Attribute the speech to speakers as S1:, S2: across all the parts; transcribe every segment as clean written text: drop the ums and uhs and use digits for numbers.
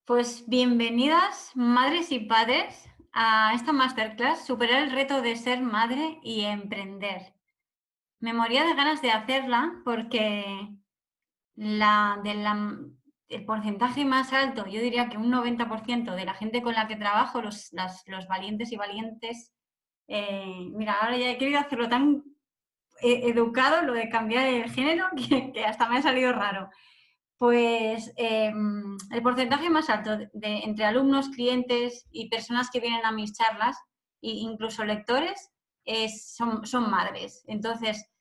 S1: Pues bienvenidas, madres y padres, a esta masterclass Superar el reto de ser madre y emprender. Me moría de ganas de hacerla porque el porcentaje más alto, yo diría que un 90% de la gente con la que trabajo, los valientes y valientes, mira, ahora ya he querido hacerlo tan educado, lo de cambiar el género, que hasta me ha salido raro. Pues el porcentaje más alto entre alumnos, clientes y personas que vienen a mis charlas, e incluso lectores, son madres. Entonces,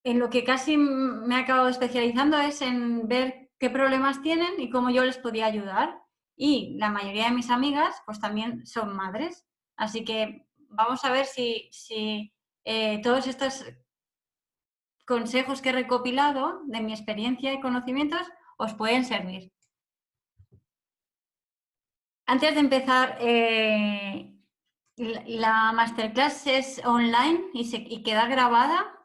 S1: en lo que casi me he acabado especializando es en ver qué problemas tienen y cómo yo les podía ayudar. Y la mayoría de mis amigas, pues también son madres. Así que vamos a ver si todos estos consejos que he recopilado de mi experiencia y conocimientos os pueden servir. Antes de empezar, la masterclass es online y queda grabada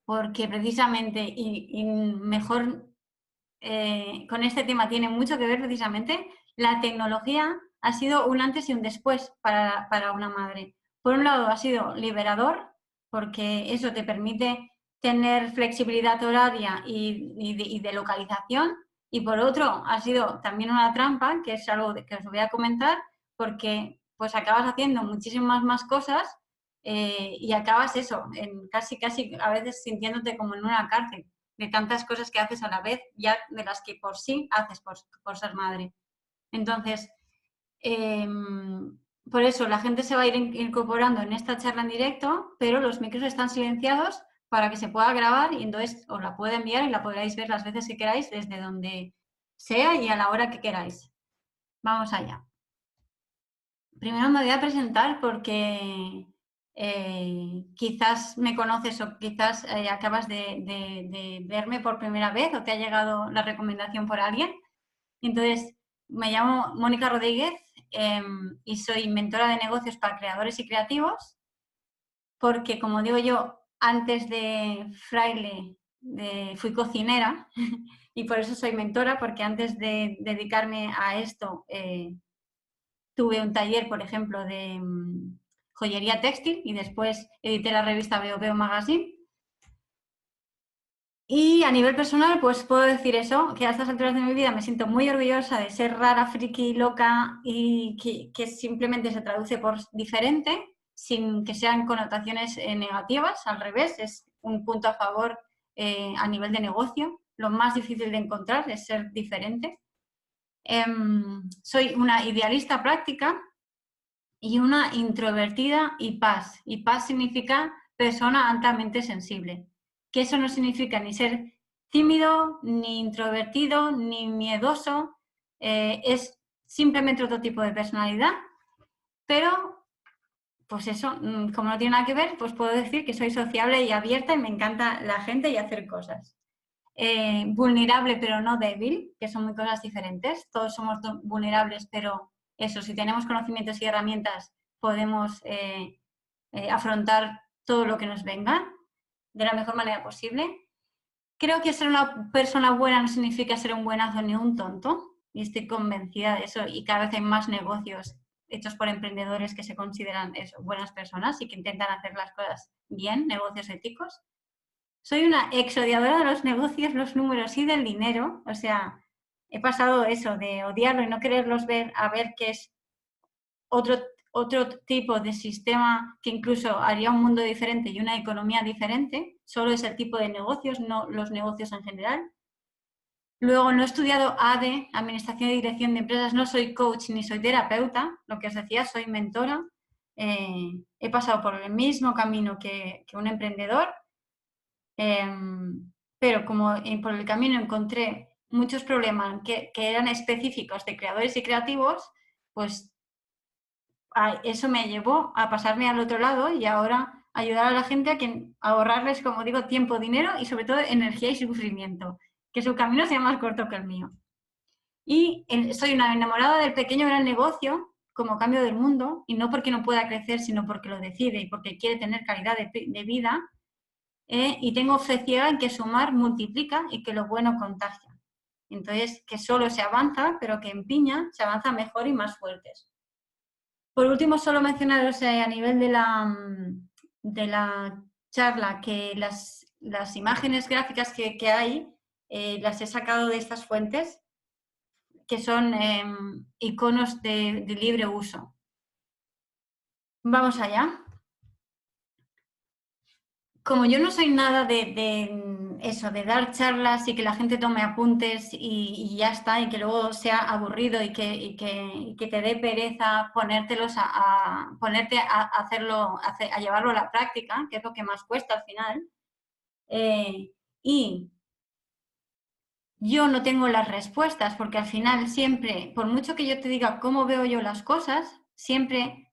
S1: porque precisamente, y mejor con este tema tiene mucho que ver precisamente, la tecnología ha sido un antes y un después para una madre. Por un lado ha sido liberador porque eso te permite tener flexibilidad horaria y de localización, y por otro ha sido también una trampa, que es algo que os voy a comentar, porque pues acabas haciendo muchísimas más cosas y acabas eso, en casi a veces sintiéndote como en una cárcel de tantas cosas que haces a la vez, ya de las que por sí haces por ser madre. Entonces, eh, por eso la gente se va a ir incorporando en esta charla en directo, pero los micros están silenciados para que se pueda grabar y entonces os la puedo enviar y la podréis ver las veces que queráis desde donde sea y a la hora que queráis. Vamos allá. Primero me voy a presentar porque quizás me conoces o quizás acabas de verme por primera vez o te ha llegado la recomendación por alguien. Entonces, me llamo Mónica Rodríguez y soy mentora de negocios para creadores y creativos porque, como digo yo, antes de fraile fui cocinera y por eso soy mentora, porque antes de dedicarme a esto tuve un taller, por ejemplo, de joyería textil y después edité la revista Veo Veo Magazine. Y a nivel personal, pues puedo decir eso, que a estas alturas de mi vida me siento muy orgullosa de ser rara, friki, loca y que simplemente se traduce por diferente, sin que sean connotaciones negativas, al revés, es un punto a favor a nivel de negocio. Lo más difícil de encontrar es ser diferente. Soy una idealista práctica y una introvertida y paz. Y paz significa persona altamente sensible. Que eso no significa ni ser tímido, ni introvertido, ni miedoso. Es simplemente otro tipo de personalidad. Pero, pues eso, como no tiene nada que ver, pues puedo decir que soy sociable y abierta y me encanta la gente y hacer cosas. Vulnerable pero no débil, que son muy cosas diferentes. Todos somos vulnerables, pero eso, si tenemos conocimientos y herramientas, podemos afrontar todo lo que nos venga de la mejor manera posible. Creo que ser una persona buena no significa ser un buenazo ni un tonto, y estoy convencida de eso, y cada vez hay más negocios hechos por emprendedores que se consideran eso, buenas personas y que intentan hacer las cosas bien, negocios éticos. Soy una exodiadora de los negocios, los números y del dinero. O sea, he pasado eso de odiarlo y no quererlos ver a ver que es otro, otro tipo de sistema que incluso haría un mundo diferente y una economía diferente. Solo es el tipo de negocios, no los negocios en general. Luego, no he estudiado ADE, Administración y Dirección de Empresas, no soy coach ni soy terapeuta, lo que os decía, soy mentora. He pasado por el mismo camino que un emprendedor. Pero como por el camino encontré muchos problemas que eran específicos de creadores y creativos, pues eso me llevó a pasarme al otro lado y ahora ayudar a la gente a ahorrarles, como digo, tiempo, dinero y sobre todo energía y sufrimiento, que su camino sea más corto que el mío. Y soy una enamorada del pequeño gran negocio como cambio del mundo, y no porque no pueda crecer, sino porque lo decide y porque quiere tener calidad de vida. Y tengo fe ciega en que sumar multiplica y que lo bueno contagia. Entonces, que solo se avanza, pero que en piña se avanza mejor y más fuertes. Por último, solo mencionaros a nivel de la charla que las imágenes gráficas que hay las he sacado de estas fuentes, que son iconos de libre uso. Vamos allá. Como yo no soy nada de eso, de dar charlas y que la gente tome apuntes y ya está, y que luego sea aburrido y que te dé pereza ponértelos ponerte a hacerlo, a llevarlo a la práctica, que es lo que más cuesta al final. Y yo no tengo las respuestas, porque al final siempre, por mucho que yo te diga cómo veo yo las cosas, siempre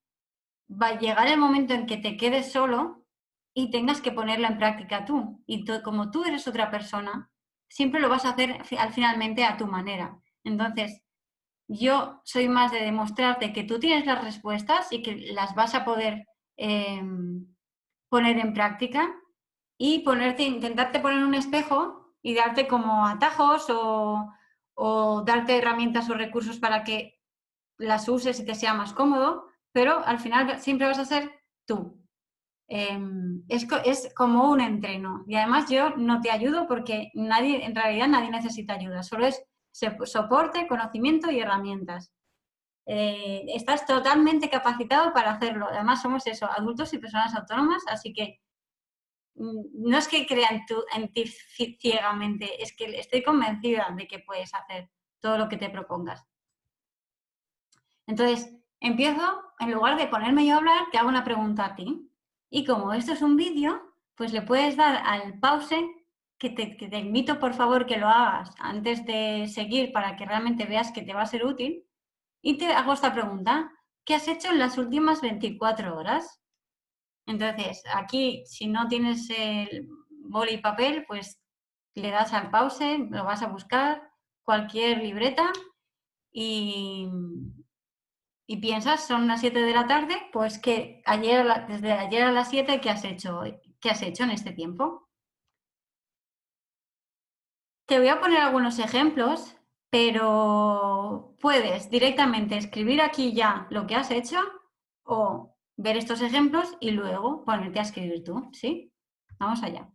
S1: va a llegar el momento en que te quedes solo y tengas que ponerla en práctica tú. Y como tú eres otra persona, siempre lo vas a hacer finalmente a tu manera. Entonces, yo soy más de demostrarte que tú tienes las respuestas y que las vas a poder poner en práctica y intentarte poner un espejo y darte como atajos o darte herramientas o recursos para que las uses y te sea más cómodo, pero al final siempre vas a ser tú. Es como un entreno y además yo no te ayudo porque en realidad nadie necesita ayuda, solo es soporte, conocimiento y herramientas. Estás totalmente capacitado para hacerlo. Además somos eso, adultos y personas autónomas, así que no es que crea en ti ciegamente, es que estoy convencida de que puedes hacer todo lo que te propongas. Entonces, empiezo, en lugar de ponerme yo a hablar, te hago una pregunta a ti. Y como esto es un vídeo, pues le puedes dar al pause, que te invito por favor que lo hagas antes de seguir para que realmente veas que te va a ser útil. Y te hago esta pregunta. ¿Qué has hecho en las últimas 24 horas? Entonces, aquí, si no tienes el boli y papel, pues le das al pause, lo vas a buscar, cualquier libreta y piensas, son las 7 de la tarde, pues que desde ayer a las 7, ¿qué has hecho hoy? ¿Qué has hecho en este tiempo? Te voy a poner algunos ejemplos, pero puedes directamente escribir aquí ya lo que has hecho o ver estos ejemplos y luego ponerte a escribir tú, ¿sí? Vamos allá.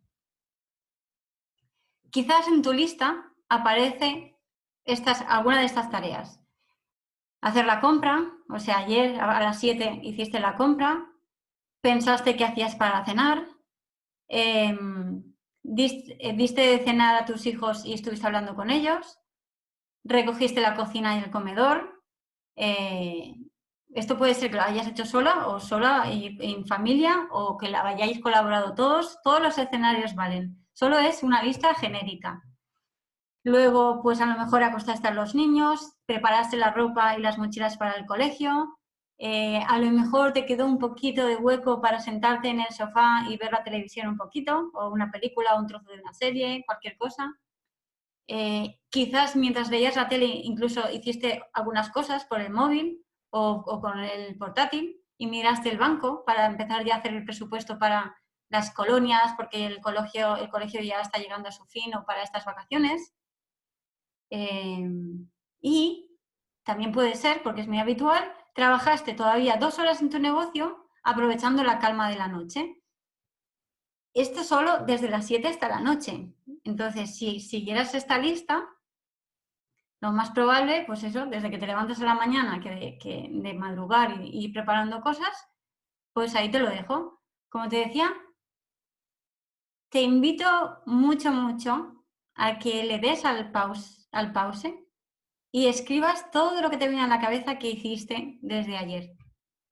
S1: Quizás en tu lista aparece alguna de estas tareas. Hacer la compra, o sea, ayer a las 7 hiciste la compra, pensaste qué hacías para cenar, diste de cenar a tus hijos y estuviste hablando con ellos, recogiste la cocina y el comedor. eh, Esto puede ser que lo hayas hecho sola o sola y en familia o que la hayáis colaborado todos los escenarios valen. Solo es una lista genérica. Luego, pues a lo mejor acostaste a los niños, preparaste la ropa y las mochilas para el colegio. A lo mejor te quedó un poquito de hueco para sentarte en el sofá y ver la televisión un poquito, o una película, o un trozo de una serie, cualquier cosa. Quizás mientras veías la tele incluso hiciste algunas cosas por el móvil o con el portátil y miraste el banco para empezar ya a hacer el presupuesto para las colonias, porque el colegio ya está llegando a su fin o para estas vacaciones. Y también puede ser, porque es muy habitual, trabajaste todavía 2 horas en tu negocio aprovechando la calma de la noche. Esto solo desde las 7 hasta la noche. Entonces, si siguieras esta lista, lo más probable, pues eso, desde que te levantas a la mañana, que de madrugar y preparando cosas, pues ahí te lo dejo. Como te decía, te invito mucho, mucho a que le des al pause y escribas todo lo que te viene a la cabeza que hiciste desde ayer.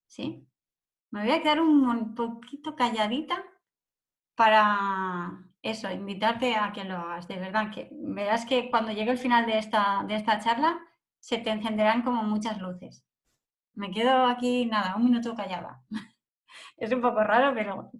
S1: ¿Sí? Me voy a quedar un poquito calladita para eso, invitarte a que lo hagas, de verdad, que verás que cuando llegue el final de esta charla se te encenderán como muchas luces. Me quedo aquí, nada, un minuto callada. Es un poco raro, pero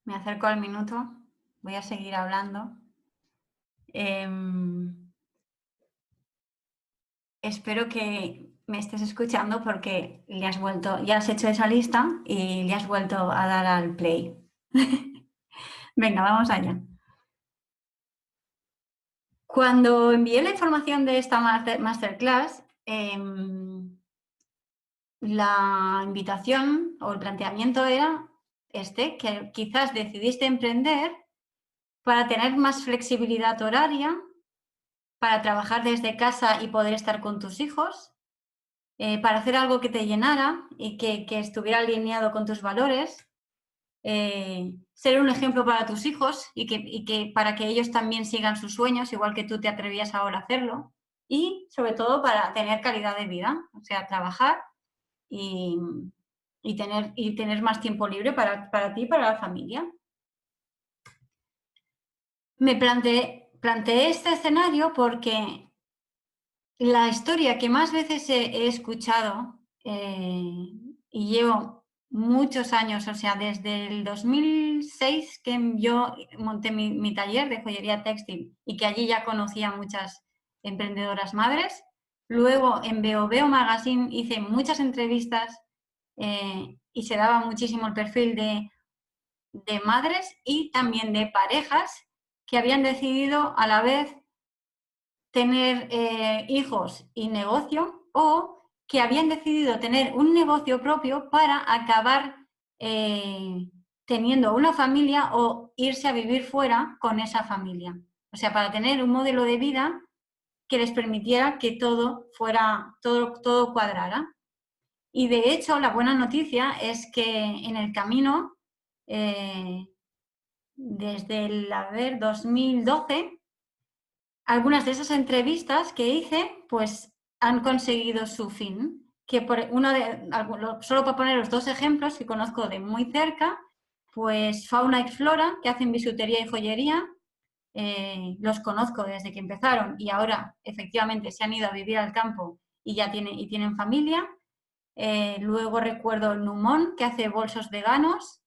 S1: Me acerco al minuto, voy a seguir hablando. Espero que me estés escuchando porque ya has hecho esa lista y le has vuelto a dar al play. Venga, vamos allá. Cuando envié la información de esta masterclass, la invitación o el planteamiento era que quizás decidiste emprender para tener más flexibilidad horaria, para trabajar desde casa y poder estar con tus hijos, para hacer algo que te llenara y que estuviera alineado con tus valores, ser un ejemplo para tus hijos y que para que ellos también sigan sus sueños, igual que tú te atrevías ahora a hacerlo, y sobre todo para tener calidad de vida, o sea, trabajar y tener más tiempo libre para ti y para la familia. Me planteé este escenario porque la historia que más veces he escuchado, y llevo muchos años, o sea, desde el 2006 que yo monté mi taller de joyería textil y que allí ya conocí a muchas emprendedoras madres. Luego en Veo Magazine hice muchas entrevistas y se daba muchísimo el perfil de madres y también de parejas que habían decidido a la vez tener hijos y negocio, o que habían decidido tener un negocio propio para acabar teniendo una familia o irse a vivir fuera con esa familia. O sea, para tener un modelo de vida que les permitiera que todo cuadrara. Y de hecho, la buena noticia es que en el camino, desde el 2012, algunas de esas entrevistas que hice, pues han conseguido su fin. Que solo para poner los 2 ejemplos que conozco de muy cerca, pues Fauna y Flora, que hacen bisutería y joyería, los conozco desde que empezaron y ahora efectivamente se han ido a vivir al campo y ya tienen familia. Luego recuerdo Numón, que hace bolsos veganos.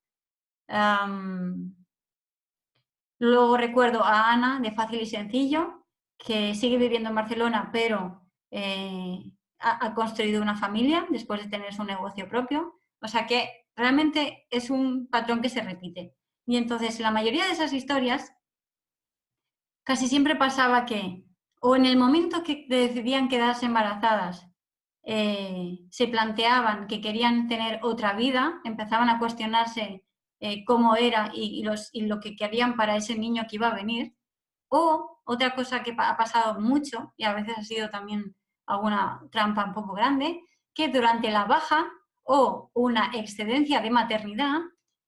S1: Luego recuerdo a Ana, de Fácil y Sencillo, que sigue viviendo en Barcelona, pero ha construido una familia después de tener su negocio propio. O sea que realmente es un patrón que se repite. Y entonces, la mayoría de esas historias, casi siempre pasaba que, o en el momento que decidían quedarse embarazadas, se planteaban que querían tener otra vida, empezaban a cuestionarse cómo era y lo que querían para ese niño que iba a venir. O otra cosa que ha pasado mucho, y a veces ha sido también alguna trampa un poco grande, que durante la baja o una excedencia de maternidad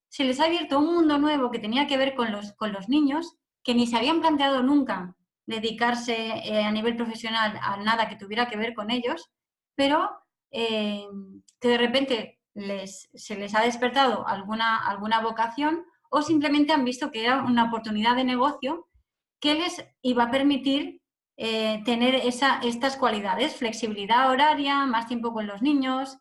S1: se les ha abierto un mundo nuevo que tenía que ver con los niños, que ni se habían planteado nunca dedicarse a nivel profesional a nada que tuviera que ver con ellos, pero que de repente se les ha despertado alguna vocación, o simplemente han visto que era una oportunidad de negocio que les iba a permitir tener estas cualidades: flexibilidad horaria, más tiempo con los niños,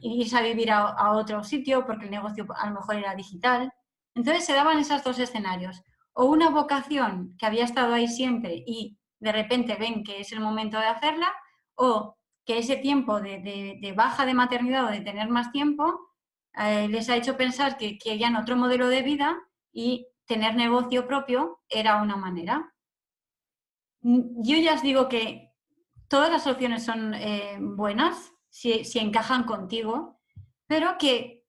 S1: irse a vivir a otro sitio porque el negocio a lo mejor era digital. Entonces se daban esos 2 escenarios: o una vocación que había estado ahí siempre y de repente ven que es el momento de hacerla, o que ese tiempo de baja de maternidad o de tener más tiempo les ha hecho pensar que querían otro modelo de vida y tener negocio propio era una manera. Yo ya os digo que todas las opciones son buenas si encajan contigo, pero que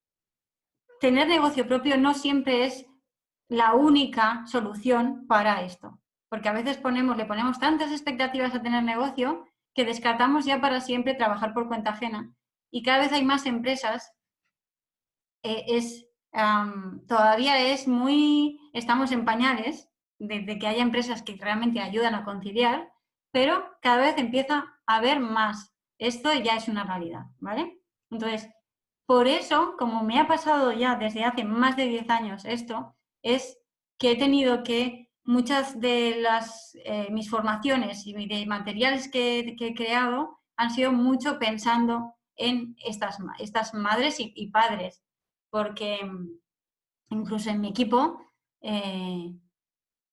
S1: tener negocio propio no siempre es la única solución para esto. Porque a veces le ponemos tantas expectativas a tener negocio que descartamos ya para siempre trabajar por cuenta ajena. Y cada vez hay más empresas. Todavía estamos en pañales de que haya empresas que realmente ayudan a conciliar, pero cada vez empieza a haber más. Esto ya es una realidad, ¿vale? Entonces, por eso, como me ha pasado ya desde hace más de 10 años esto, es que he tenido que muchas de mis formaciones y de materiales que he creado han sido mucho pensando en estas madres y padres, porque incluso en mi equipo,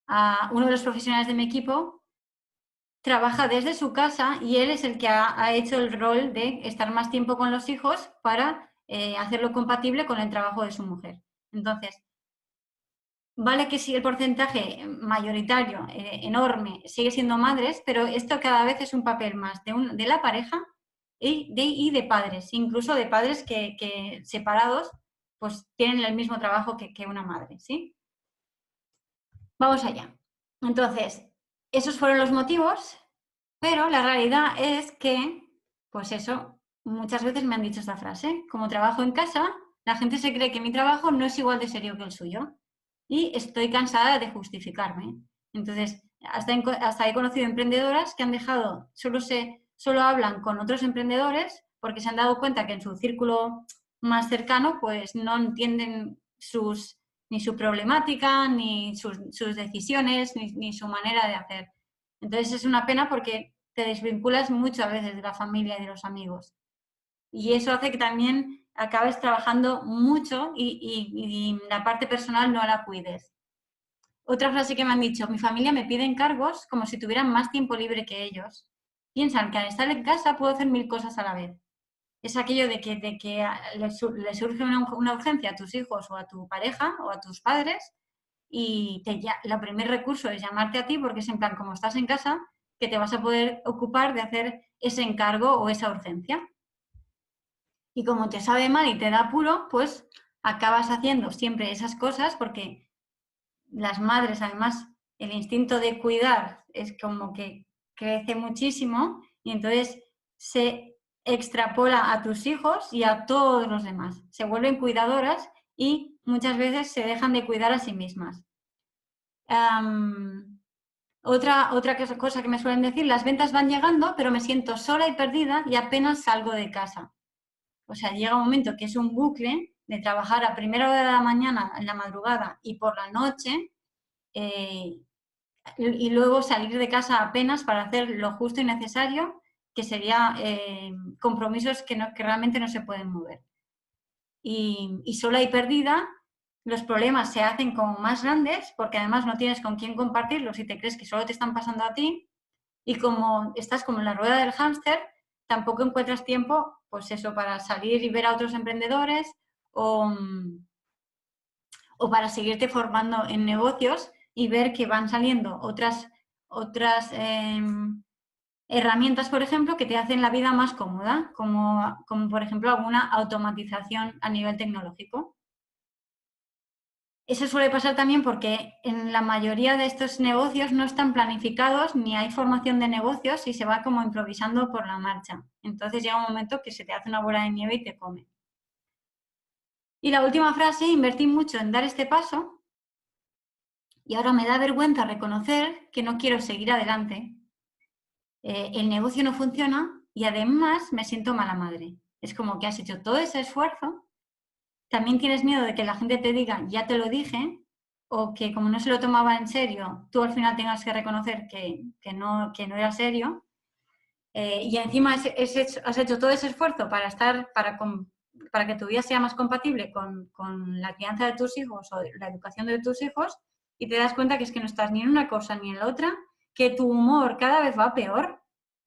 S1: a uno de los profesionales de mi equipo trabaja desde su casa y él es el que ha hecho el rol de estar más tiempo con los hijos para hacerlo compatible con el trabajo de su mujer. Entonces, vale que sí, el porcentaje mayoritario, enorme, sigue siendo madres, pero esto cada vez es un papel más de la pareja y de padres, incluso de padres que separados, pues tienen el mismo trabajo que una madre, ¿sí? Vamos allá. Entonces, esos fueron los motivos, pero la realidad es que, pues eso, muchas veces me han dicho esta frase: como trabajo en casa, la gente se cree que mi trabajo no es igual de serio que el suyo y estoy cansada de justificarme. Entonces, hasta he conocido emprendedoras que han dejado, solo hablan con otros emprendedores porque se han dado cuenta que en su círculo más cercano pues no entienden ni su problemática, ni sus decisiones, ni su manera de hacer. Entonces es una pena porque te desvinculas muchas veces de la familia y de los amigos. Y eso hace que también acabes trabajando mucho y la parte personal no la cuides. Otra frase que me han dicho: mi familia me pide encargos como si tuvieran más tiempo libre que ellos. Piensan que al estar en casa puedo hacer 1000 cosas a la vez. Es aquello de que le surge una urgencia a tus hijos o a tu pareja o a tus padres y el primer recurso es llamarte a ti porque es en plan, como estás en casa, que te vas a poder ocupar de hacer ese encargo o esa urgencia. Y como te sabe mal y te da apuro, pues acabas haciendo siempre esas cosas porque las madres, además, el instinto de cuidar es como que crece muchísimo y entonces se extrapola a tus hijos y a todos los demás. Se vuelven cuidadoras y muchas veces se dejan de cuidar a sí mismas. Otra cosa que me suelen decir: las ventas van llegando, pero me siento sola y perdida y apenas salgo de casa. O sea, llega un momento que es un bucle de trabajar a primera hora de la mañana, en la madrugada y por la noche, y luego salir de casa apenas para hacer lo justo y necesario, que sería compromisos que realmente no se pueden mover. Y sola y perdida, los problemas se hacen como más grandes porque además no tienes con quién compartirlos y te crees que solo te están pasando a ti, y como estás como en la rueda del hámster, tampoco encuentras tiempo, pues eso, para salir y ver a otros emprendedores o para seguirte formando en negocios y ver que van saliendo otras herramientas, por ejemplo, que te hacen la vida más cómoda, como por ejemplo alguna automatización a nivel tecnológico. Eso suele pasar también porque en la mayoría de estos negocios no están planificados ni hay formación de negocios y se va como improvisando por la marcha. Entonces llega un momento que se te hace una bola de nieve y te come. Y la última frase: invertí mucho en dar este paso y ahora me da vergüenza reconocer que no quiero seguir adelante. El negocio no funciona y además me siento mala madre. Es como que has hecho todo ese esfuerzo, también tienes miedo de que la gente te diga ya te lo dije, o que como no se lo tomaba en serio, tú al final tengas que reconocer que no era serio. Y encima has hecho todo ese esfuerzo para que tu vida sea más compatible con la crianza de tus hijos o la educación de tus hijos, y te das cuenta que es que no estás ni en una cosa ni en la otra, que tu humor cada vez va peor,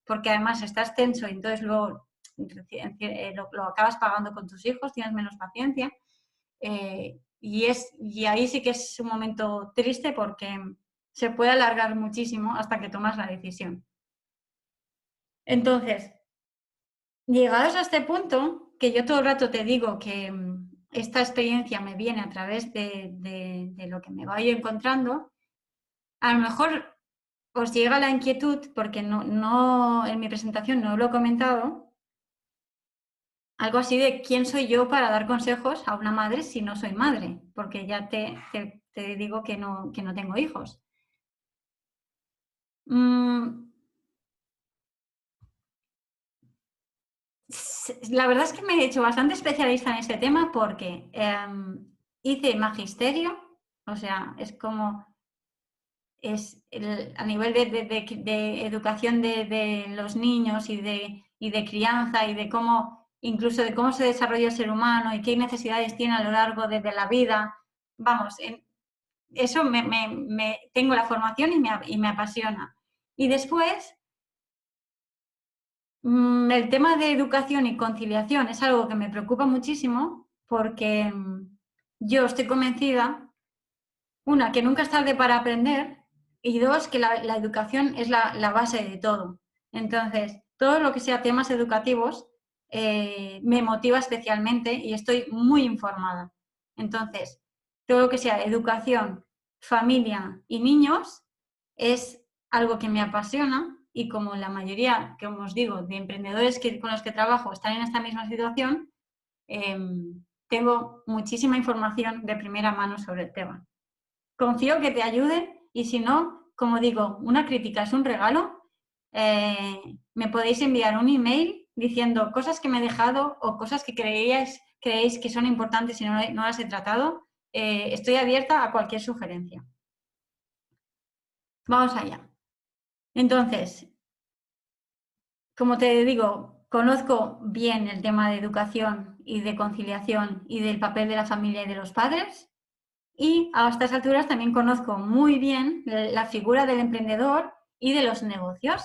S1: porque además estás tenso y entonces luego lo acabas pagando con tus hijos, tienes menos paciencia. Y ahí sí que es un momento triste porque se puede alargar muchísimo hasta que tomas la decisión. Entonces, llegados a este punto, que yo todo el rato te digo que esta experiencia me viene a través de lo que me voy encontrando, a lo mejor os llega la inquietud, porque no en mi presentación no lo he comentado, algo así de quién soy yo para dar consejos a una madre si no soy madre, porque ya te digo que no tengo hijos. La verdad es que me he hecho bastante especialista en este tema porque hice magisterio, o sea, es como a nivel de educación de los niños y de crianza y de cómo, incluso de cómo se desarrolla el ser humano y qué necesidades tiene a lo largo de la vida. vamos, eso tengo la formación y me apasiona. Y después, el tema de educación y conciliación es algo que me preocupa muchísimo porque yo estoy convencida, una, que nunca es tarde para aprender y dos, que la educación es la base de todo. Entonces, todo lo que sea temas educativos me motiva especialmente y estoy muy informada. Entonces, todo lo que sea educación, familia y niños es algo que me apasiona y como la mayoría, como os digo, de emprendedores con los que trabajo están en esta misma situación, tengo muchísima información de primera mano sobre el tema. Confío que te ayude y si no, como digo, una crítica es un regalo. Me podéis enviar un email diciendo cosas que me he dejado o cosas que creéis que son importantes y no las he tratado. Estoy abierta a cualquier sugerencia. Vamos allá. Entonces, como te digo, conozco bien el tema de educación y de conciliación y del papel de la familia y de los padres. Y a estas alturas también conozco muy bien la figura del emprendedor y de los negocios.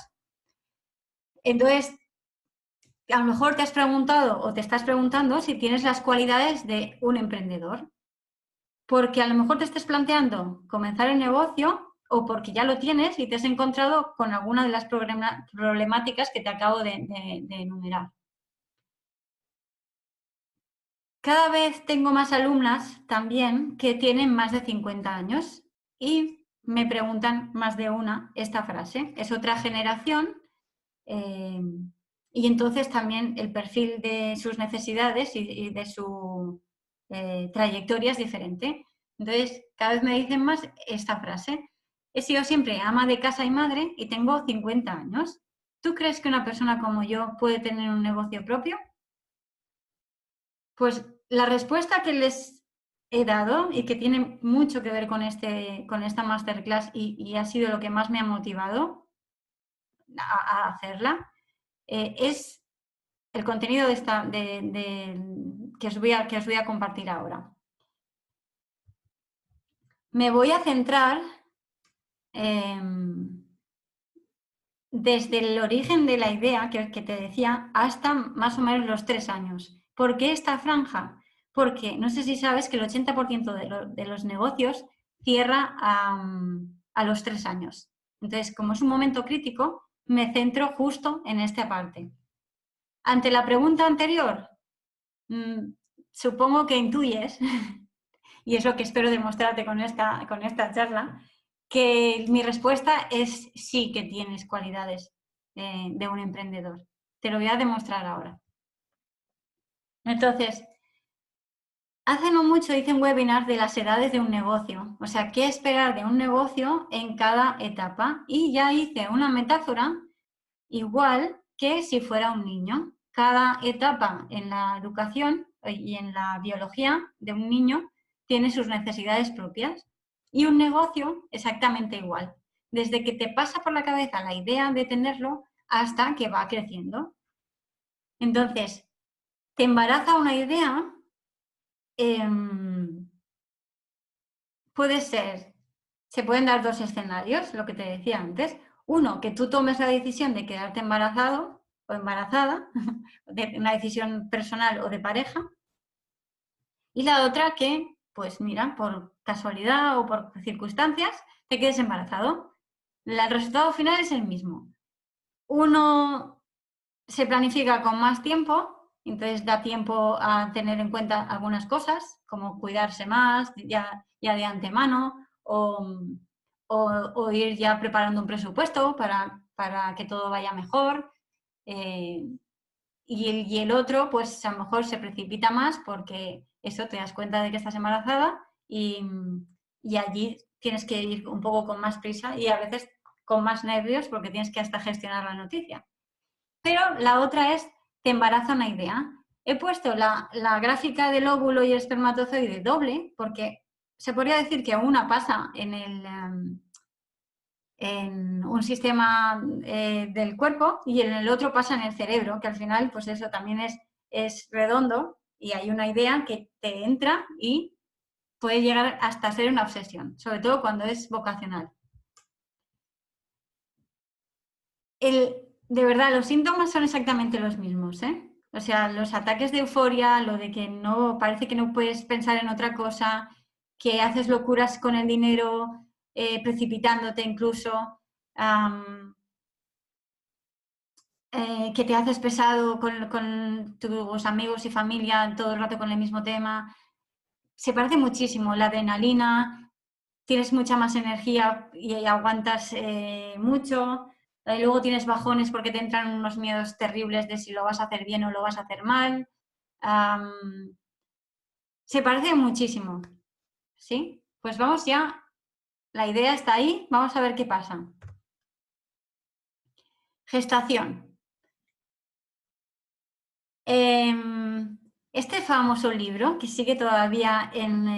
S1: Entonces, a lo mejor te has preguntado o te estás preguntando si tienes las cualidades de un emprendedor. Porque a lo mejor te estés planteando comenzar el negocio o porque ya lo tienes y te has encontrado con alguna de las problemáticas que te acabo de enumerar. Cada vez tengo más alumnas también que tienen más de 50 años y me preguntan más de una esta frase. Es otra generación y entonces también el perfil de sus necesidades y de su trayectoria es diferente. Entonces, cada vez me dicen más esta frase. He sido siempre ama de casa y madre y tengo 50 años. ¿Tú crees que una persona como yo puede tener un negocio propio? Pues la respuesta que les he dado y que tiene mucho que ver con esta masterclass y ha sido lo que más me ha motivado a hacerla, es el contenido que os voy a compartir ahora. Me voy a centrar desde el origen de la idea que te decía hasta más o menos los 3 años. ¿Por qué esta franja? Porque no sé si sabes que el 80% de los negocios cierra a los 3 años. Entonces, como es un momento crítico, me centro justo en esta parte. Ante la pregunta anterior, supongo que intuyes, y es lo que espero demostrarte con esta charla, que mi respuesta es sí que tienes cualidades de un emprendedor. Te lo voy a demostrar ahora. Entonces, hace no mucho hice un webinar de las edades de un negocio, o sea, qué esperar de un negocio en cada etapa y ya hice una metáfora igual que si fuera un niño. Cada etapa en la educación y en la biología de un niño tiene sus necesidades propias y un negocio exactamente igual, desde que te pasa por la cabeza la idea de tenerlo hasta que va creciendo. Entonces, te embaraza una idea, se pueden dar dos escenarios, lo que te decía antes. Uno, que tú tomes la decisión de quedarte embarazado o embarazada, de una decisión personal o de pareja. Y la otra que, pues mira, por casualidad o por circunstancias, te quedes embarazado. El resultado final es el mismo. Uno se planifica con más tiempo, entonces da tiempo a tener en cuenta algunas cosas, como cuidarse más ya de antemano o ir ya preparando un presupuesto para que todo vaya mejor. Y el otro, pues a lo mejor se precipita más porque eso te das cuenta de que estás embarazada y allí tienes que ir un poco con más prisa y a veces con más nervios porque tienes que hasta gestionar la noticia. Pero la otra es, te embaraza una idea. He puesto la gráfica del óvulo y el espermatozoide doble porque se podría decir que una pasa en un sistema del cuerpo y en el otro pasa en el cerebro, que al final pues eso también es redondo y hay una idea que te entra y puede llegar hasta ser una obsesión, sobre todo cuando es vocacional. De verdad, los síntomas son exactamente los mismos, ¿eh? O sea, los ataques de euforia, lo de que no, parece que no puedes pensar en otra cosa, que haces locuras con el dinero, precipitándote incluso, que te haces pesado con tus amigos y familia todo el rato con el mismo tema. Se parece muchísimo. La adrenalina, tienes mucha más energía y aguantas mucho. Luego tienes bajones porque te entran unos miedos terribles de si lo vas a hacer bien o lo vas a hacer mal. Se parece muchísimo, ¿sí? Pues vamos ya, la idea está ahí, vamos a ver qué pasa. Gestación. Este famoso libro, que sigue todavía en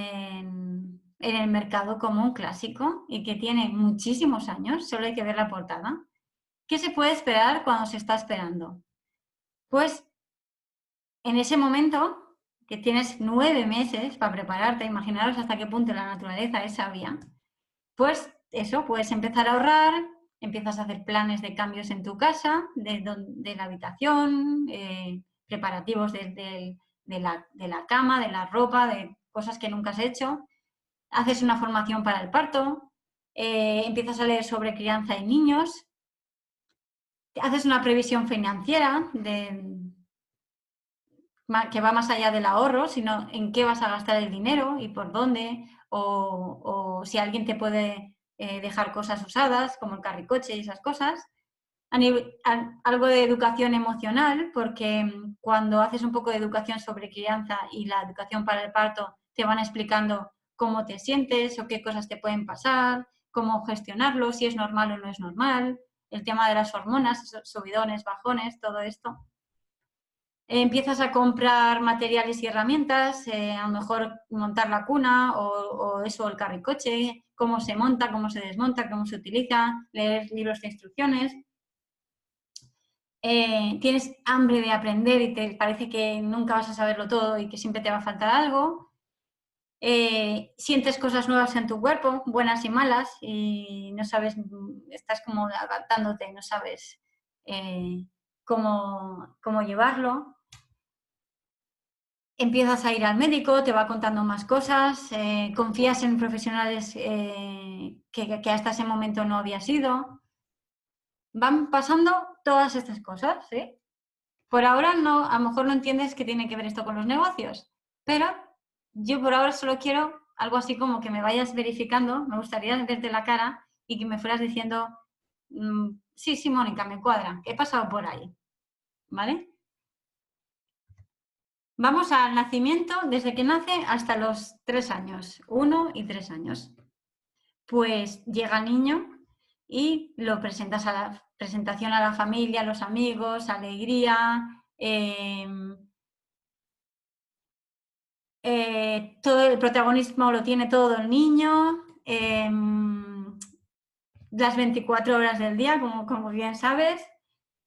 S1: el mercado como un clásico y que tiene muchísimos años, solo hay que ver la portada. ¿Qué se puede esperar cuando se está esperando? Pues en ese momento que tienes 9 meses para prepararte, imaginaros hasta qué punto la naturaleza es sabia, pues eso, puedes empezar a ahorrar, empiezas a hacer planes de cambios en tu casa, de la habitación, preparativos de la cama, de la ropa, de cosas que nunca has hecho, haces una formación para el parto, empiezas a leer sobre crianza en niños, haces una previsión financiera que va más allá del ahorro, sino en qué vas a gastar el dinero y por dónde, o si alguien te puede dejar cosas usadas, como el carricoche y esas cosas. Algo de educación emocional, porque cuando haces un poco de educación sobre crianza y la educación para el parto, te van explicando cómo te sientes o qué cosas te pueden pasar, cómo gestionarlo, si es normal o no es normal, el tema de las hormonas, subidones, bajones, todo esto. Empiezas a comprar materiales y herramientas, a lo mejor montar la cuna o eso, el carricoche, cómo se monta, cómo se desmonta, cómo se utiliza, leer libros de instrucciones. Tienes hambre de aprender y te parece que nunca vas a saberlo todo y que siempre te va a faltar algo. Sientes cosas nuevas en tu cuerpo, buenas y malas, y no sabes, estás como adaptándote, no sabes cómo llevarlo. Empiezas a ir al médico, te va contando más cosas, confías en profesionales que hasta ese momento no habías ido. Van pasando todas estas cosas, ¿sí? Por ahora no, a lo mejor no entiendes qué tiene que ver esto con los negocios, pero yo por ahora solo quiero algo así como que me vayas verificando, me gustaría verte la cara y que me fueras diciendo, sí, sí, Mónica, me cuadra, he pasado por ahí, ¿vale? Vamos al nacimiento, desde que nace hasta los 3 años, 1 y 3 años. Pues llega el niño y lo presentas a la presentación a la familia, a los amigos, alegría, todo el protagonismo lo tiene todo el niño, las 24 horas del día, como bien sabes.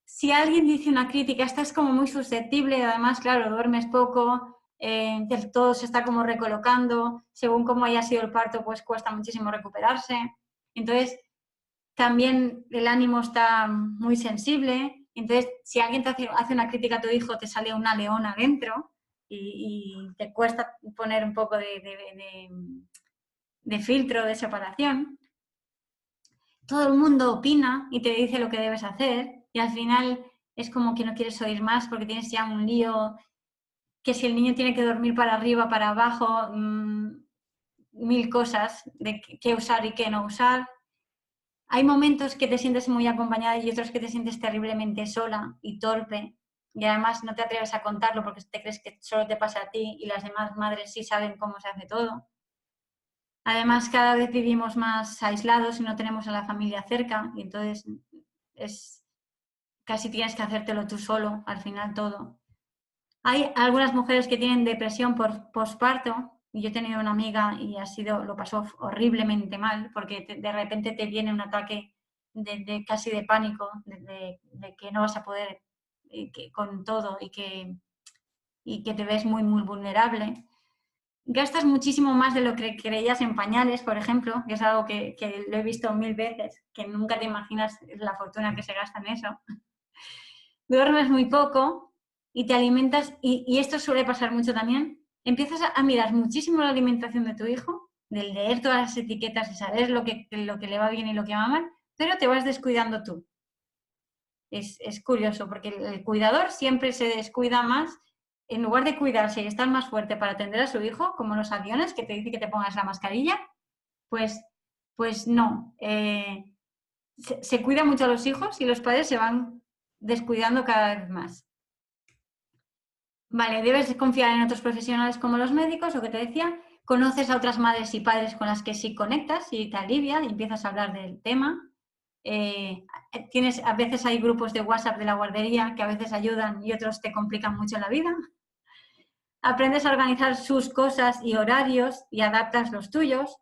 S1: Si alguien dice una crítica, estás como muy susceptible, además, claro, duermes poco, todo se está como recolocando, según cómo haya sido el parto, pues cuesta muchísimo recuperarse. Entonces, también el ánimo está muy sensible. Entonces, si alguien te hace una crítica a tu hijo, te sale una leona adentro y te cuesta poner un poco de filtro, de separación. Todo el mundo opina y te dice lo que debes hacer y al final es como que no quieres oír más porque tienes ya un lío, que si el niño tiene que dormir para arriba, para abajo, 1000 cosas de qué usar y qué no usar. Hay momentos que te sientes muy acompañada y otros que te sientes terriblemente sola y torpe y además no te atreves a contarlo porque te crees que solo te pasa a ti y las demás madres sí saben cómo se hace todo. Además, cada vez vivimos más aislados y no tenemos a la familia cerca y entonces casi tienes que hacértelo tú solo, al final todo. Hay algunas mujeres que tienen depresión por posparto y yo he tenido una amiga y lo pasó horriblemente mal porque de repente te viene un ataque casi de pánico, de que no vas a poder con todo y que te ves muy, muy vulnerable. gastas muchísimo más de lo que creías en pañales, por ejemplo, que es algo que lo he visto 1000 veces, que nunca te imaginas la fortuna que se gasta en eso. Duermes muy poco y te alimentas, y esto suele pasar mucho también, empiezas a mirar muchísimo la alimentación de tu hijo, de leer todas las etiquetas y saber lo que le va bien y lo que va mal, pero te vas descuidando tú. Es curioso, porque el cuidador siempre se descuida más, en lugar de cuidarse y estar más fuerte para atender a su hijo, como los aviones, que te dice que te pongas la mascarilla, pues no. Se cuida mucho a los hijos y los padres se van descuidando cada vez más. Vale, debes confiar en otros profesionales como los médicos, lo que te decía. Conoces a otras madres y padres con las que sí conectas y te alivia y empiezas a hablar del tema. A veces hay grupos de WhatsApp de la guardería que a veces ayudan y otros te complican mucho la vida. Aprendes a organizar sus cosas y horarios y adaptas los tuyos.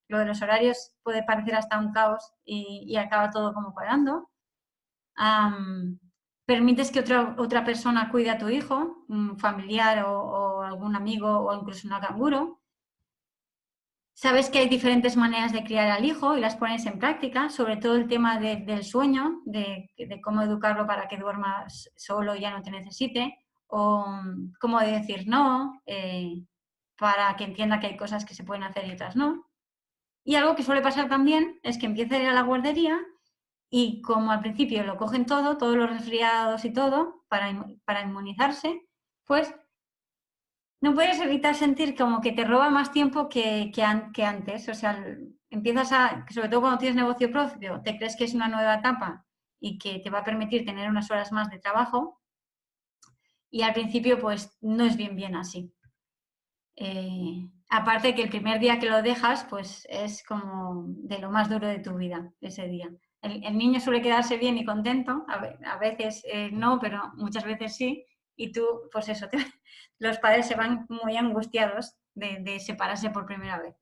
S1: Lo de los horarios puede parecer hasta un caos y acaba todo como cuadrando. Permites que otra persona cuide a tu hijo, un familiar o algún amigo o incluso un canguro. Sabes que hay diferentes maneras de criar al hijo y las pones en práctica, sobre todo el tema del sueño, de cómo educarlo para que duerma solo y ya no te necesite, o cómo decir no, para que entienda que hay cosas que se pueden hacer y otras no. Y algo que suele pasar también es que empieza a ir a la guardería y como al principio lo cogen todo, todos los resfriados y todo, para inmunizarse, pues no puedes evitar sentir como que te roba más tiempo que antes. O sea, empiezas sobre todo cuando tienes negocio propio, te crees que es una nueva etapa y que te va a permitir tener unas horas más de trabajo y al principio pues no es bien así. Aparte que el primer día que lo dejas pues es como de lo más duro de tu vida ese día. El niño suele quedarse bien y contento, a veces no, pero muchas veces sí, y tú, pues eso, los padres se van muy angustiados de separarse por primera vez.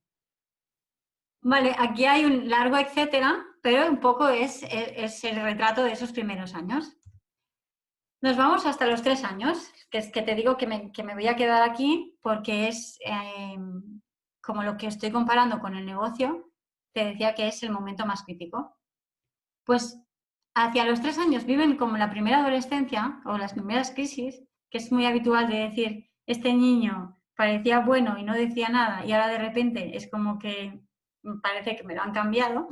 S1: Vale, aquí hay un largo etcétera, pero un poco es el retrato de esos primeros años. Nos vamos hasta los 3 años, que es que te digo que me voy a quedar aquí porque es como lo que estoy comparando con el negocio, te decía que es el momento más crítico. Pues hacia los 3 años viven como la primera adolescencia o las primeras crisis, que es muy habitual de decir, este niño parecía bueno y no decía nada y ahora de repente es como que parece que me lo han cambiado.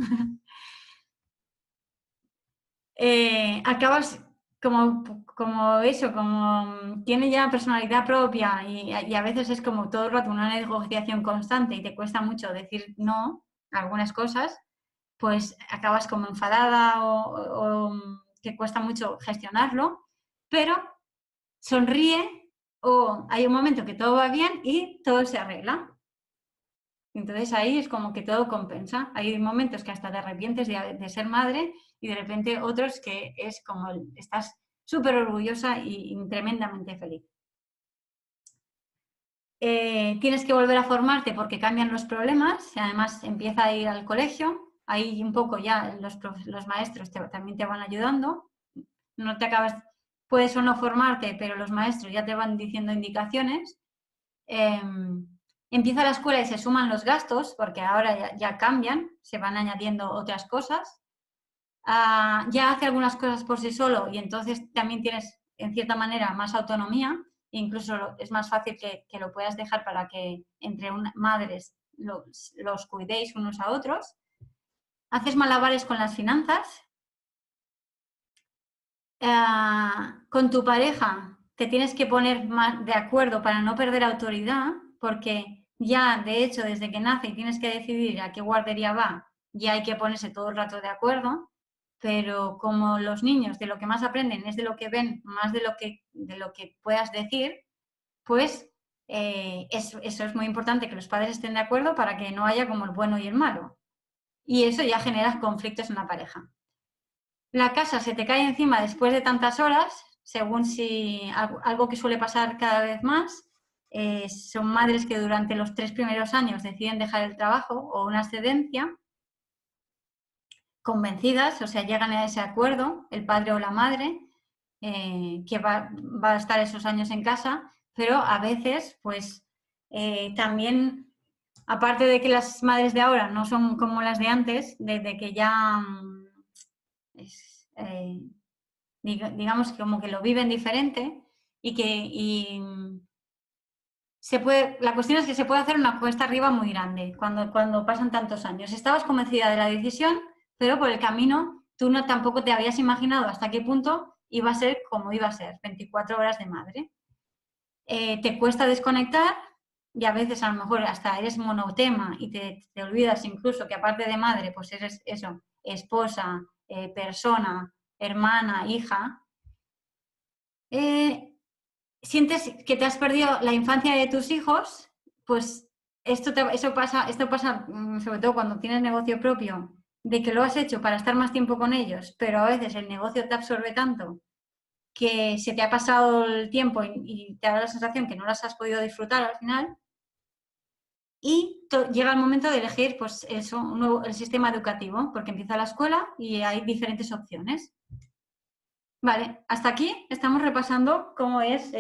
S1: Acabas como eso, como tiene ya personalidad propia y a veces es como todo el rato una negociación constante y te cuesta mucho decir no a algunas cosas, pues acabas como enfadada o te cuesta mucho gestionarlo, pero sonríe o hay un momento que todo va bien y todo se arregla. Entonces ahí es como que todo compensa. Hay momentos que hasta te arrepientes de ser madre y de repente otros que es como estás súper orgullosa y tremendamente feliz. Tienes que volver a formarte porque cambian los problemas, y además empieza a ir al colegio, ahí un poco ya los maestros también te van ayudando, no te acabas, puedes o no formarte, pero los maestros ya te van diciendo indicaciones. Empieza la escuela y se suman los gastos, porque ahora ya cambian, se van añadiendo otras cosas. Ya hace algunas cosas por sí solo y entonces también tienes, en cierta manera, más autonomía. Incluso es más fácil que lo puedas dejar para que entre madres los cuidéis unos a otros. Haces malabares con las finanzas. Con tu pareja te tienes que poner de acuerdo para no perder autoridad, porque ya, de hecho, desde que nace y tienes que decidir a qué guardería va, ya hay que ponerse todo el rato de acuerdo, pero como los niños de lo que más aprenden es de lo que ven, más de lo que puedas decir, pues eso es muy importante, que los padres estén de acuerdo para que no haya como el bueno y el malo. Y eso ya genera conflictos en la pareja. La casa se te cae encima después de tantas horas, según si algo que suele pasar cada vez más, son madres que durante los 3 primeros años deciden dejar el trabajo o una excedencia, convencidas, o sea, llegan a ese acuerdo, el padre o la madre, que va a estar esos años en casa, pero a veces, pues, También, aparte de que las madres de ahora no son como las de antes, desde que ya digamos que como que lo viven diferente la cuestión es que se puede hacer una cuesta arriba muy grande cuando pasan tantos años. Estabas convencida de la decisión, pero por el camino tú no tampoco te habías imaginado hasta qué punto iba a ser como iba a ser, 24 horas de madre. Te cuesta desconectar y a veces a lo mejor hasta eres monotema y te olvidas incluso que aparte de madre, pues eres eso, esposa, persona, hermana, hija. Sientes que te has perdido la infancia de tus hijos, pues esto pasa sobre todo cuando tienes negocio propio, de que lo has hecho para estar más tiempo con ellos, pero a veces el negocio te absorbe tanto que se te ha pasado el tiempo y te da la sensación que no las has podido disfrutar al final. Y llega el momento de elegir pues eso, el sistema educativo, porque empieza la escuela y hay diferentes opciones. Vale, hasta aquí estamos repasando cómo es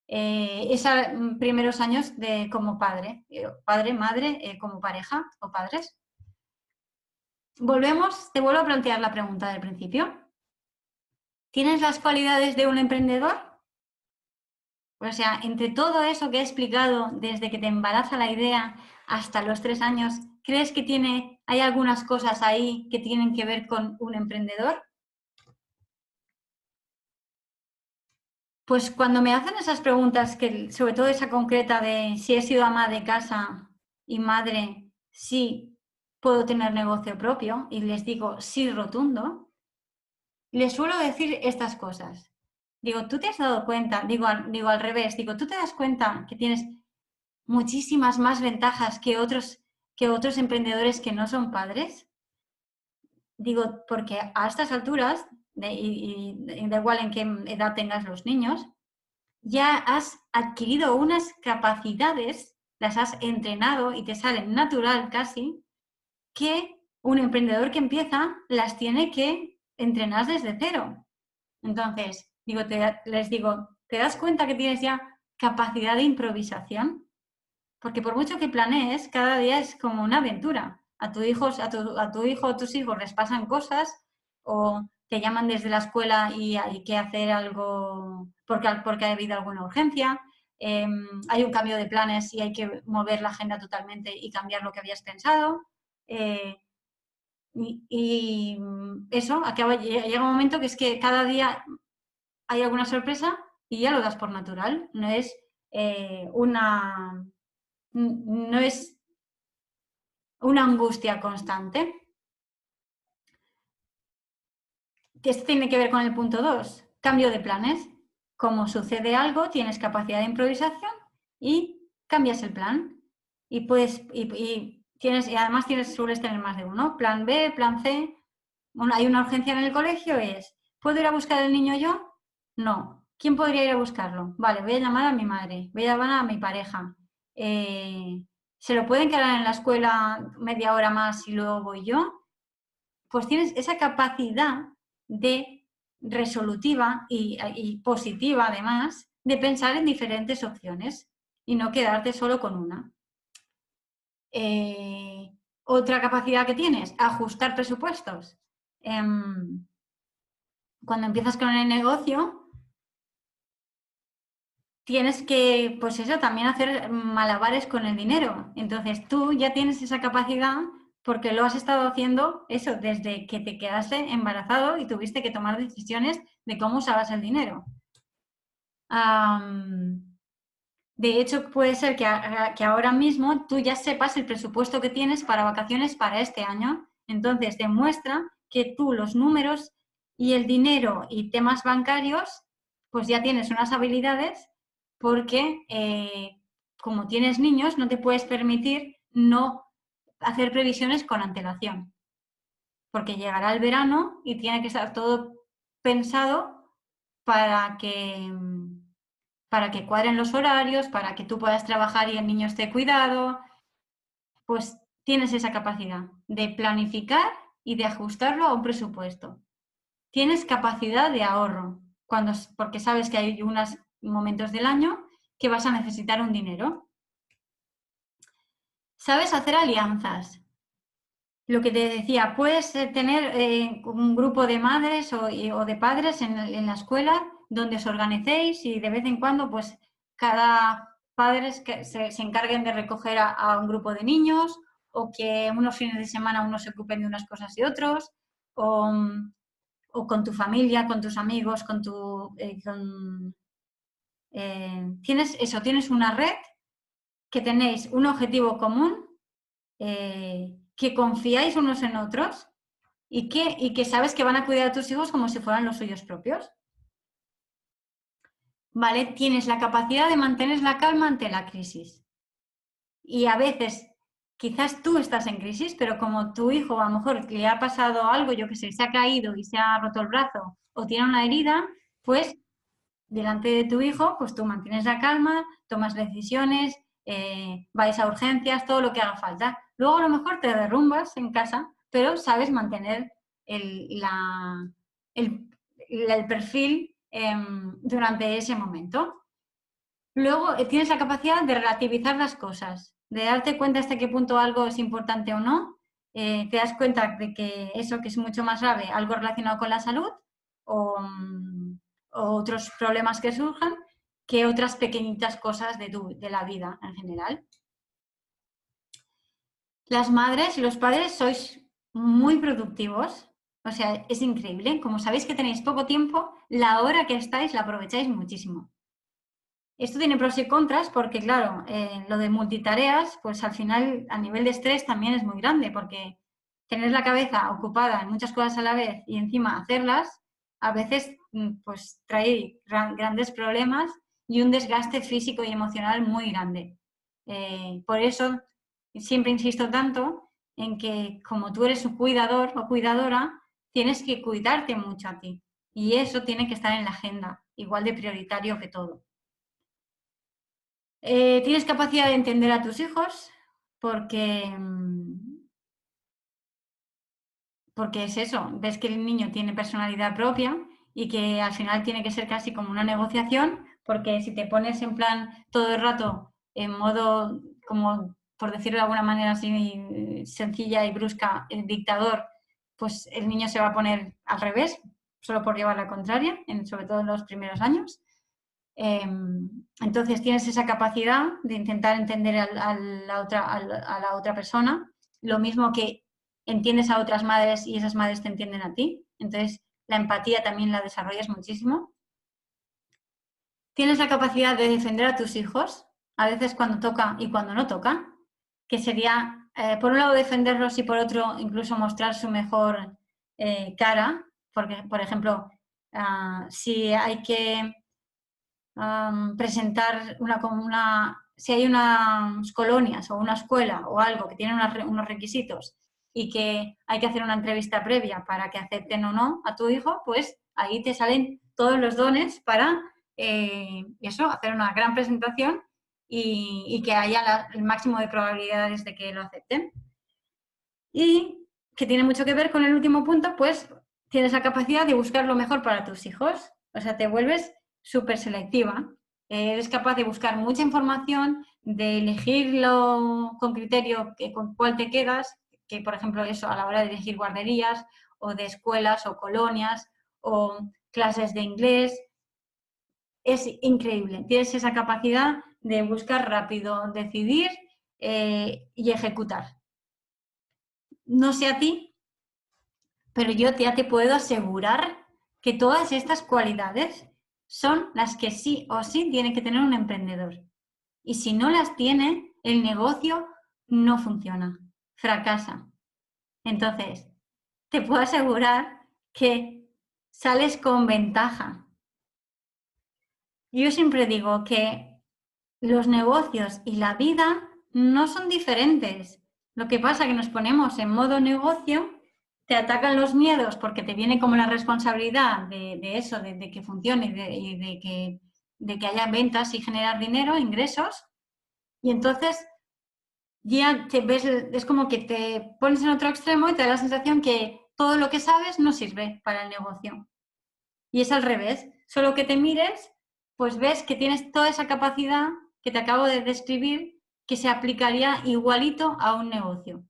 S1: esos primeros años como padre, madre, como pareja o padres. Te vuelvo a plantear la pregunta del principio. ¿Tienes las cualidades de un emprendedor? O sea, entre todo eso que he explicado, desde que te embaraza la idea hasta los 3 años, ¿crees que hay algunas cosas ahí que tienen que ver con un emprendedor? Pues cuando me hacen esas preguntas, sobre todo esa concreta de si he sido ama de casa y madre, sí puedo tener negocio propio, y les digo sí rotundo, les suelo decir estas cosas. Digo, ¿tú te has dado cuenta? Digo al revés, digo, ¿tú te das cuenta que tienes muchísimas más ventajas que otros emprendedores que no son padres? Digo, porque a estas alturas, y da igual en qué edad tengas los niños, ya has adquirido unas capacidades, las has entrenado y te salen natural casi, que un emprendedor que empieza las tiene que entrenar desde cero. Entonces, les digo, ¿te das cuenta que tienes ya capacidad de improvisación? Porque por mucho que planees, cada día es como una aventura. A tu hijo o tus hijos les pasan cosas o te llaman desde la escuela y hay que hacer algo porque ha habido alguna urgencia. Hay un cambio de planes y hay que mover la agenda totalmente y cambiar lo que habías pensado. Y eso, llega un momento que es que cada día hay alguna sorpresa y ya lo das por natural. No es una angustia constante. Esto tiene que ver con el punto 2, cambio de planes. Como sucede algo, tienes capacidad de improvisación y cambias el plan. Y además sueles tener más de uno. Plan B, plan C. Hay una urgencia en el colegio, ¿puedo ir a buscar al niño yo? No. ¿Quién podría ir a buscarlo? Vale, voy a llamar a mi madre, voy a llamar a mi pareja. ¿Se lo pueden quedar en la escuela media hora más y luego voy yo? Pues tienes esa capacidad de resolutiva y positiva, además, de pensar en diferentes opciones y no quedarte solo con una. Otra capacidad que tienes, ajustar presupuestos. Cuando empiezas con el negocio, tienes que, pues eso, también hacer malabares con el dinero. Entonces tú ya tienes esa capacidad porque lo has estado haciendo eso desde que te quedaste embarazado y tuviste que tomar decisiones de cómo usabas el dinero. De hecho, puede ser que ahora mismo tú ya sepas el presupuesto que tienes para vacaciones para este año. Entonces demuestra que tú los números y el dinero y temas bancarios, pues ya tienes unas habilidades porque como tienes niños no te puedes permitir no hacer previsiones con antelación. Porque llegará el verano y tiene que estar todo pensado para que cuadren los horarios, para que tú puedas trabajar y el niño esté cuidado, pues tienes esa capacidad de planificar y de ajustarlo a un presupuesto. Tienes capacidad de ahorro, porque sabes que hay unos momentos del año que vas a necesitar un dinero. Sabes hacer alianzas. Lo que te decía, puedes tener un grupo de madres o de padres en la escuela donde os organicéis y de vez en cuando, pues, cada padre se encarguen de recoger a un grupo de niños o que unos fines de semana unos se ocupen de unas cosas y otros, o, o con tu familia, con tus amigos, tienes una red que tenéis un objetivo común, que confiáis unos en otros y que sabes que van a cuidar a tus hijos como si fueran los suyos propios. ¿Vale? Tienes la capacidad de mantener la calma ante la crisis. Y a veces, quizás tú estás en crisis, pero como tu hijo a lo mejor le ha pasado algo, yo que sé, se ha caído y se ha roto el brazo o tiene una herida, pues delante de tu hijo, pues tú mantienes la calma, tomas decisiones, vais a urgencias, todo lo que haga falta. Luego a lo mejor te derrumbas en casa, pero sabes mantener el perfil durante ese momento. Luego tienes la capacidad de relativizar las cosas, de darte cuenta hasta qué punto algo es importante o no. Te das cuenta de que eso que es mucho más grave, algo relacionado con la salud o, o otros problemas que surjan, que otras pequeñitas cosas de la vida en general. Las madres y los padres sois muy productivos, o sea, es increíble. Como sabéis que tenéis poco tiempo, la hora que estáis la aprovecháis muchísimo. Esto tiene pros y contras porque, claro, lo de multitareas, pues al final a nivel de estrés también es muy grande porque tener la cabeza ocupada en muchas cosas a la vez y encima hacerlas, a veces pues trae grandes problemas y un desgaste físico y emocional muy grande. Por eso siempre insisto tanto en que como tú eres un cuidador o cuidadora, tienes que cuidarte mucho a ti y eso tiene que estar en la agenda, igual de prioritario que todo. Tienes capacidad de entender a tus hijos porque, porque es eso, ves que el niño tiene personalidad propia y que al final tiene que ser casi como una negociación, porque si te pones en plan todo el rato en modo, como por decirlo de alguna manera así sencilla y brusca, el dictador, pues el niño se va a poner al revés, solo por llevar la contraria, sobre todo en los primeros años. Entonces tienes esa capacidad de intentar entender a la otra persona, lo mismo que entiendes a otras madres y esas madres te entienden a ti. Entonces la empatía también la desarrollas muchísimo. Tienes la capacidad de defender a tus hijos, a veces cuando toca y cuando no toca, que sería, por un lado, defenderlos y por otro, incluso mostrar su mejor cara, porque, por ejemplo, si hay que presentar si hay unas colonias o una escuela o algo que tienen unos requisitos y que hay que hacer una entrevista previa para que acepten o no a tu hijo, pues ahí te salen todos los dones para hacer una gran presentación y que haya el máximo de probabilidades de que lo acepten. Y que tiene mucho que ver con el último punto, pues tienes la capacidad de buscar lo mejor para tus hijos. O sea, te vuelves súper selectiva. Eres capaz de buscar mucha información, de elegirlo con criterio con cuál te quedas, que por ejemplo eso a la hora de elegir guarderías o de escuelas o colonias o clases de inglés. Es increíble. Tienes esa capacidad de buscar rápido, decidir y ejecutar. No sé a ti, pero yo ya te puedo asegurar que todas estas cualidades son las que sí o sí tiene que tener un emprendedor. Y si no las tiene, el negocio no funciona, fracasa. Entonces, te puedo asegurar que sales con ventaja. Yo siempre digo que los negocios y la vida no son diferentes. Lo que pasa es que nos ponemos en modo negocio, te atacan los miedos porque te viene como la responsabilidad de eso, de que funcione y de que haya ventas y generar dinero, ingresos. Y entonces ya te ves, es como que te pones en otro extremo y te da la sensación que todo lo que sabes no sirve para el negocio. Y es al revés, solo que te mires, pues ves que tienes toda esa capacidad que te acabo de describir, que se aplicaría igualito a un negocio.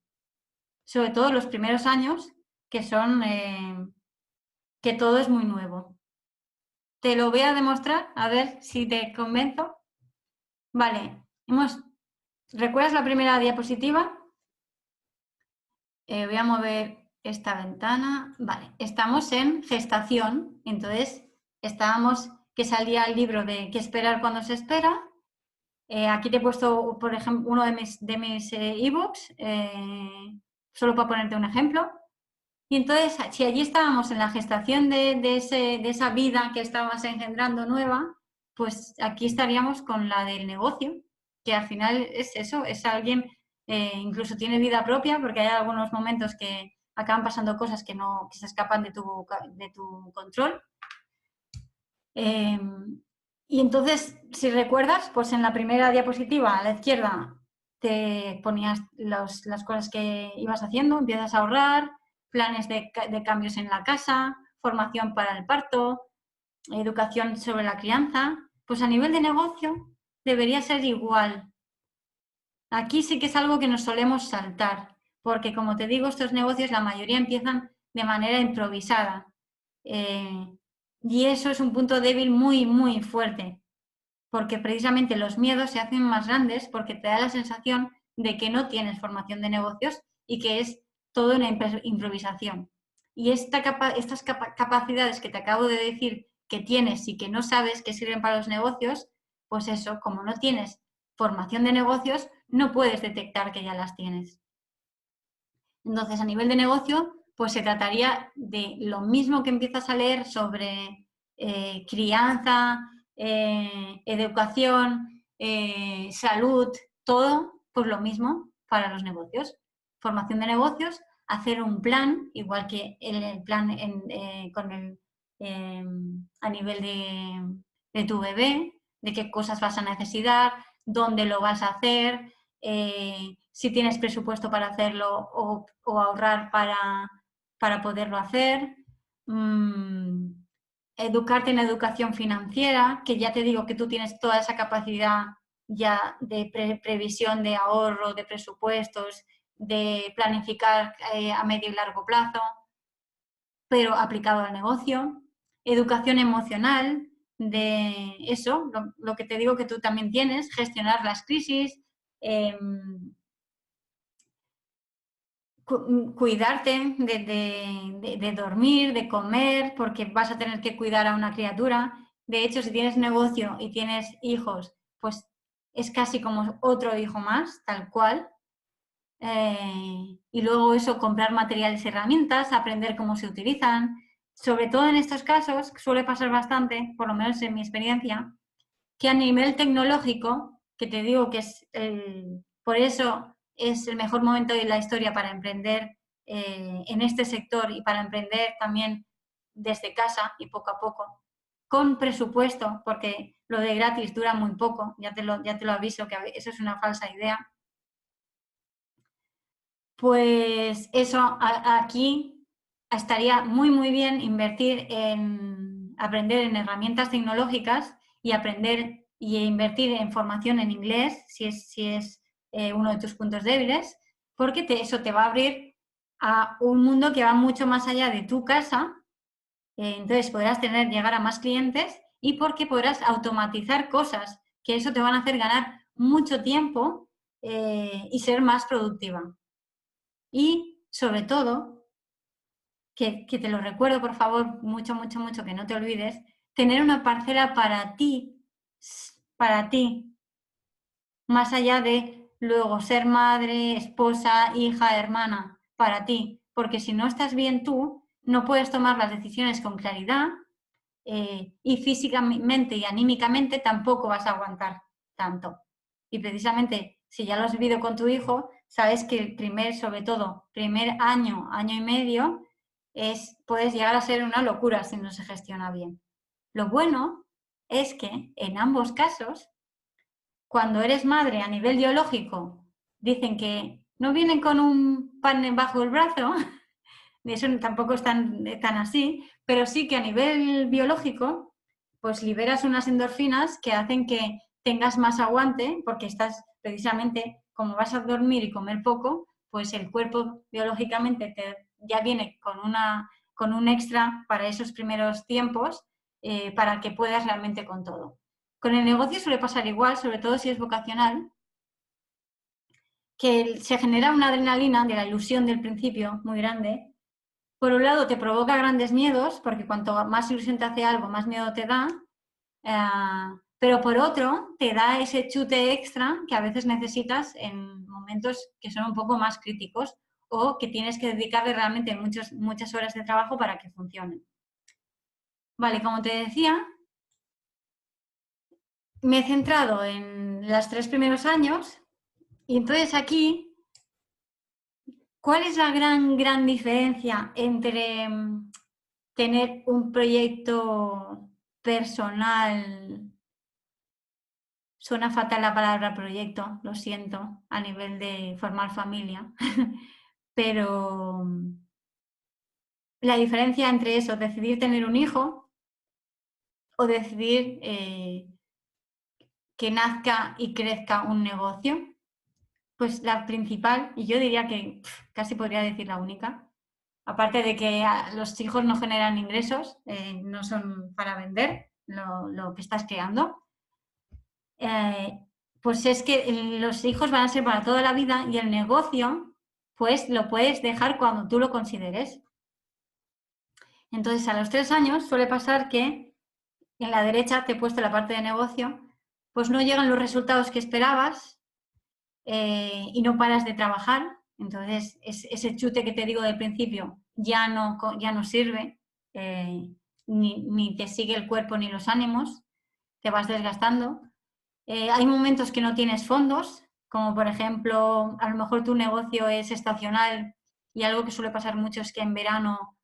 S1: Sobre todo los primeros años, que son que todo es muy nuevo. Te lo voy a demostrar, a ver si te convenzo. Vale, ¿recuerdas la primera diapositiva? Voy a mover esta ventana. Vale, estamos en gestación, entonces estábamos que salía el libro de ¿Qué esperar cuando se espera? Aquí te he puesto, por ejemplo, uno de mis ebooks, solo para ponerte un ejemplo. Y entonces, si allí estábamos en la gestación de esa vida que estabas engendrando nueva, pues aquí estaríamos con la del negocio, que al final es eso, es alguien, incluso tiene vida propia, porque hay algunos momentos que acaban pasando cosas que se escapan de tu control. Y entonces, si recuerdas, pues en la primera diapositiva a la izquierda te ponías las cosas que ibas haciendo, empiezas a ahorrar, planes de cambios en la casa, formación para el parto, educación sobre la crianza. Pues a nivel de negocio debería ser igual. Aquí sí que es algo que nos solemos saltar, porque como te digo, estos negocios la mayoría empiezan de manera improvisada. Y eso es un punto débil muy, muy fuerte, porque precisamente los miedos se hacen más grandes porque te da la sensación de que no tienes formación de negocios y que es todo una improvisación. Y estas capacidades que te acabo de decir que tienes y que no sabes que sirven para los negocios, pues eso, como no tienes formación de negocios, no puedes detectar que ya las tienes. Entonces, a nivel de negocio, pues se trataría de lo mismo que empiezas a leer sobre crianza, educación, salud, todo, pues lo mismo para los negocios. Formación de negocios, hacer un plan, igual que el plan a nivel de tu bebé, de qué cosas vas a necesitar, dónde lo vas a hacer, si tienes presupuesto para hacerlo o ahorrar para poderlo hacer. Educarte en educación financiera, que ya te digo que tú tienes toda esa capacidad ya de previsión de ahorro, de presupuestos, de planificar a medio y largo plazo, pero aplicado al negocio. Educación emocional, de eso, lo que te digo que tú también tienes, gestionar las crisis, cuidarte de dormir, de comer, porque vas a tener que cuidar a una criatura. De hecho, si tienes negocio y tienes hijos, pues es casi como otro hijo más, tal cual. Y luego eso, comprar materiales y herramientas, aprender cómo se utilizan. Sobre todo en estos casos, suele pasar bastante, por lo menos en mi experiencia, que a nivel tecnológico, que te digo que es por eso es el mejor momento de la historia para emprender en este sector y para emprender también desde casa y poco a poco, con presupuesto, porque lo de gratis dura muy poco, ya te lo aviso, que eso es una falsa idea. Pues eso, aquí estaría muy, muy bien invertir en aprender en herramientas tecnológicas y aprender y invertir en formación en inglés, si es uno de tus puntos débiles, porque eso te va a abrir a un mundo que va mucho más allá de tu casa. Entonces podrás llegar a más clientes y porque podrás automatizar cosas que eso te van a hacer ganar mucho tiempo y ser más productiva. Y sobre todo, que te lo recuerdo por favor, mucho, mucho, mucho, que no te olvides, tener una parcela para ti, más allá de luego ser madre, esposa, hija, hermana, para ti, porque si no estás bien tú, no puedes tomar las decisiones con claridad y físicamente y anímicamente tampoco vas a aguantar tanto. Y precisamente, si ya lo has vivido con tu hijo, sabes que sobre todo, primer año, año y medio, puedes llegar a ser una locura si no se gestiona bien. Lo bueno es que en ambos casos, cuando eres madre a nivel biológico, dicen que no vienen con un pan bajo el brazo, eso tampoco es tan así, pero sí que a nivel biológico, pues liberas unas endorfinas que hacen que tengas más aguante, porque estás precisamente, como vas a dormir y comer poco, pues el cuerpo biológicamente ya viene con un extra para esos primeros tiempos, para que puedas realmente con todo. Con el negocio suele pasar igual, sobre todo si es vocacional, que se genera una adrenalina de la ilusión del principio muy grande. Por un lado te provoca grandes miedos, porque cuanto más ilusión te hace algo, más miedo te da, pero por otro te da ese chute extra que a veces necesitas en momentos que son un poco más críticos o que tienes que dedicarle realmente muchas horas de trabajo para que funcione. Vale, como te decía, me he centrado en los 3 primeros años y entonces aquí, ¿cuál es la gran diferencia entre tener un proyecto personal? Suena fatal la palabra proyecto, lo siento, a nivel de formar familia, pero la diferencia entre eso, decidir tener un hijo o decidir que nazca y crezca un negocio, pues la principal, y yo diría que casi podría decir la única, aparte de que los hijos no generan ingresos, no son para vender lo que estás creando, pues es que los hijos van a ser para toda la vida y el negocio, pues lo puedes dejar cuando tú lo consideres. Entonces, a los 3 años suele pasar que en la derecha te he puesto la parte de negocio, pues no llegan los resultados que esperabas y no paras de trabajar. Entonces, ese chute que te digo del principio ya no sirve, ni te sigue el cuerpo ni los ánimos, te vas desgastando. Hay momentos que no tienes fondos, como por ejemplo, a lo mejor tu negocio es estacional y algo que suele pasar mucho es que en verano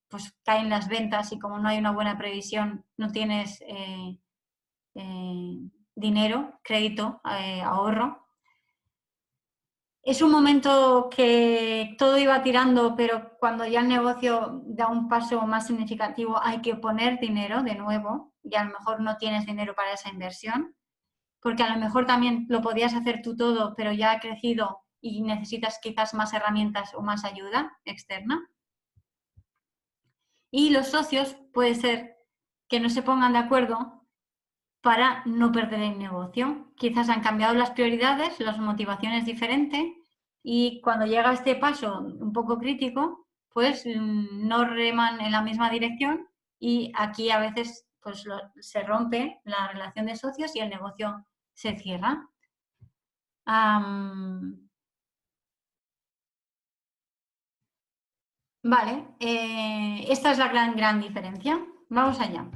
S1: pues caen las ventas y como no hay una buena previsión, no tienes dinero, crédito, ahorro. Es un momento que todo iba tirando, pero cuando ya el negocio da un paso más significativo hay que poner dinero de nuevo y a lo mejor no tienes dinero para esa inversión, porque a lo mejor también lo podías hacer tú todo, pero ya ha crecido y necesitas quizás más herramientas o más ayuda externa. Y los socios puede ser que no se pongan de acuerdo para no perder el negocio. Quizás han cambiado las prioridades, las motivaciones diferentes y cuando llega a este paso un poco crítico, pues no reman en la misma dirección y aquí a veces pues se rompe la relación de socios y el negocio se cierra. Vale, esta es la gran diferencia. Vamos allá.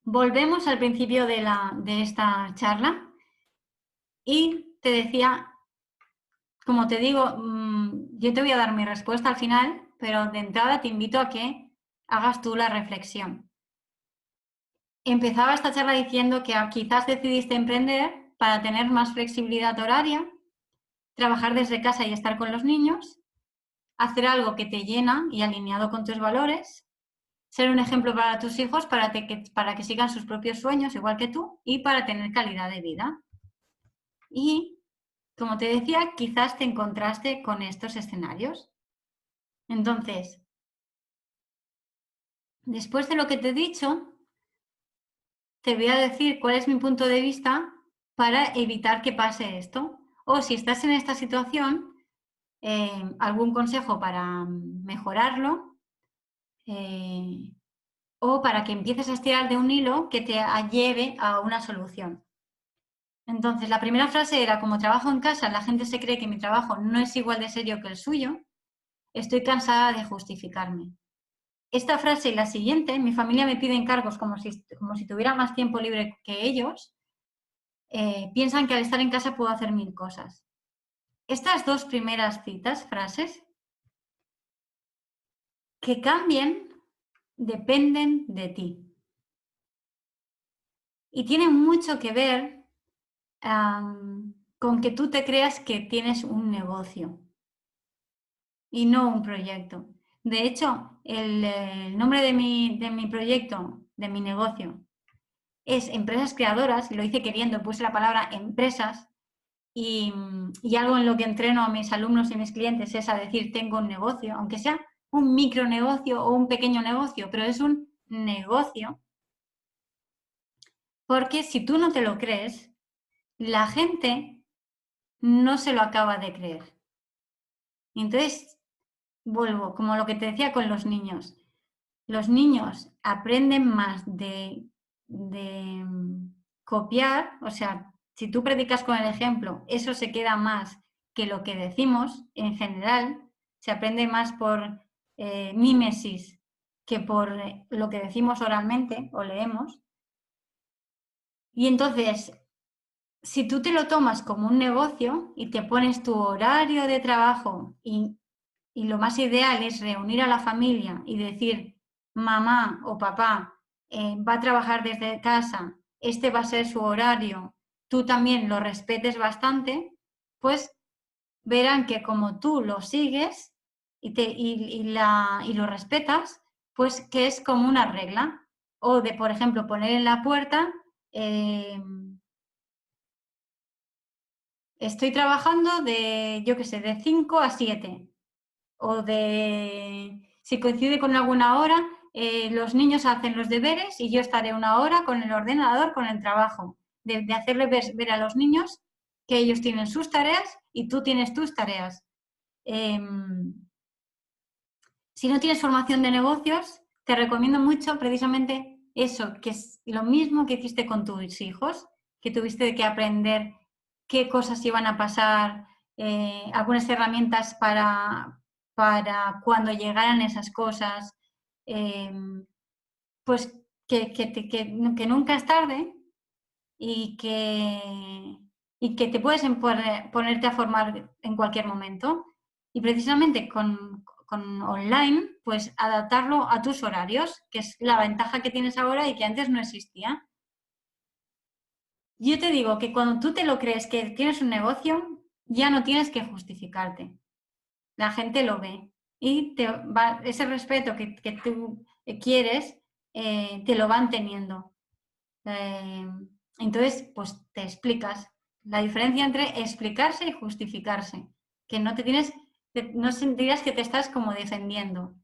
S1: Volvemos al principio de esta charla y te decía, como te digo, yo te voy a dar mi respuesta al final, pero de entrada te invito a que hagas tú la reflexión. Empezaba esta charla diciendo que quizás decidiste emprender para tener más flexibilidad horaria, trabajar desde casa y estar con los niños, hacer algo que te llena y alineado con tus valores, ser un ejemplo para tus hijos para que sigan sus propios sueños igual que tú y para tener calidad de vida. Y, como te decía, quizás te encontraste con estos escenarios. Entonces, después de lo que te he dicho, te voy a decir cuál es mi punto de vista para evitar que pase esto. O si estás en esta situación, algún consejo para mejorarlo o para que empieces a estirar de un hilo que te lleve a una solución. Entonces, la primera frase era, como trabajo en casa, la gente se cree que mi trabajo no es igual de serio que el suyo, estoy cansada de justificarme. Esta frase y la siguiente, mi familia me pide encargos como si tuviera más tiempo libre que ellos, piensan que al estar en casa puedo hacer 1000 cosas. Estas dos primeras frases, que cambien, dependen de ti. Y tienen mucho que ver con que tú te creas que tienes un negocio y no un proyecto. De hecho, el nombre de mi proyecto, de mi negocio, es empresas creadoras, y lo hice queriendo, puse la palabra empresas, y algo en lo que entreno a mis alumnos y mis clientes es a decir, tengo un negocio, aunque sea un micronegocio o un pequeño negocio, pero es un negocio, porque si tú no te lo crees, la gente no se lo acaba de creer. Entonces, vuelvo, como lo que te decía con los niños. Los niños aprenden más de copiar, o sea, si tú predicas con el ejemplo, eso se queda más que lo que decimos en general, se aprende más por mímesis que por lo que decimos oralmente o leemos. Y entonces, si tú te lo tomas como un negocio y te pones tu horario de trabajo y lo más ideal es reunir a la familia y decir, mamá o papá va a trabajar desde casa, este va a ser su horario, tú también lo respetes bastante, pues verán que como tú lo sigues y lo respetas, pues que es como una regla. O de, por ejemplo, poner en la puerta, estoy trabajando de, yo qué sé, de 5 a 7. O de, si coincide con alguna hora, los niños hacen los deberes y yo estaré una hora con el ordenador, con el trabajo. De hacerle ver a los niños que ellos tienen sus tareas y tú tienes tus tareas. Si no tienes formación de negocios, te recomiendo mucho precisamente eso, que es lo mismo que hiciste con tus hijos, que tuviste que aprender qué cosas iban a pasar, algunas herramientas para cuando llegaran esas cosas, pues que nunca es tarde y que te puedes ponerte a formar en cualquier momento. Y precisamente con online, pues adaptarlo a tus horarios, que es la ventaja que tienes ahora y que antes no existía. Yo te digo que cuando tú te lo crees que tienes un negocio, ya no tienes que justificarte. La gente lo ve y ese respeto que tú quieres, te lo van teniendo. Entonces, pues te explicas la diferencia entre explicarse y justificarse, que no no sentirás que te estás como defendiendo.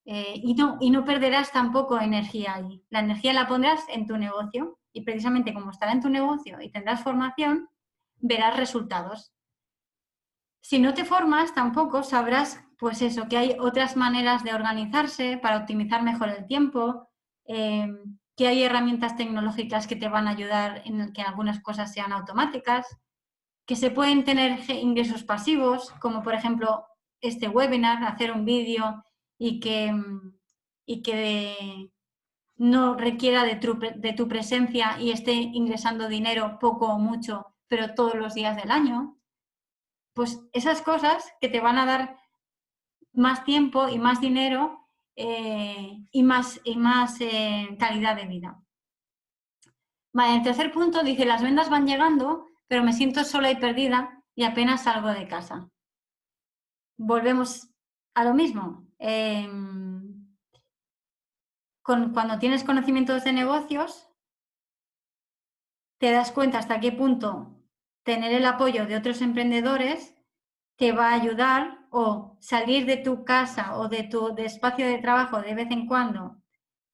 S1: Y no perderás tampoco energía ahí. La energía la pondrás en tu negocio y precisamente como estará en tu negocio y tendrás formación, verás resultados. Si no te formas, tampoco sabrás, pues eso, que hay otras maneras de organizarse para optimizar mejor el tiempo, que hay herramientas tecnológicas que te van a ayudar en que algunas cosas sean automáticas, que se pueden tener ingresos pasivos, como por ejemplo este webinar, hacer un vídeo y que no requiera de tu presencia y esté ingresando dinero poco o mucho, pero todos los días del año. Pues esas cosas que te van a dar más tiempo y más dinero y más calidad de vida. Vale, el tercer punto dice, las ventas van llegando, pero me siento sola y perdida y apenas salgo de casa. Volvemos a lo mismo. Cuando tienes conocimientos de negocios, te das cuenta hasta qué punto tener el apoyo de otros emprendedores te va a ayudar, o salir de tu casa o de tu espacio de trabajo de vez en cuando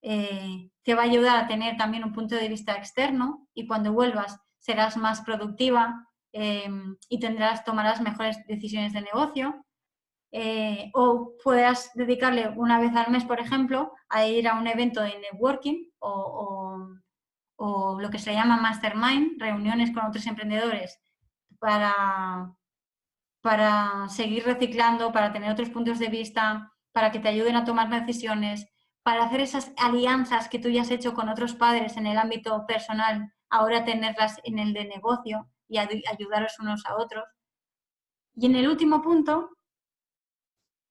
S1: te va a ayudar a tener también un punto de vista externo y cuando vuelvas serás más productiva y tomarás mejores decisiones de negocio. O puedas dedicarle una vez al mes, por ejemplo, a ir a un evento de networking o lo que se llama mastermind, reuniones con otros emprendedores para seguir reciclando, para tener otros puntos de vista, para que te ayuden a tomar decisiones, para hacer esas alianzas que tú ya has hecho con otros padres en el ámbito personal, ahora tenerlas en el de negocio y ayudaros unos a otros. Y en el último punto,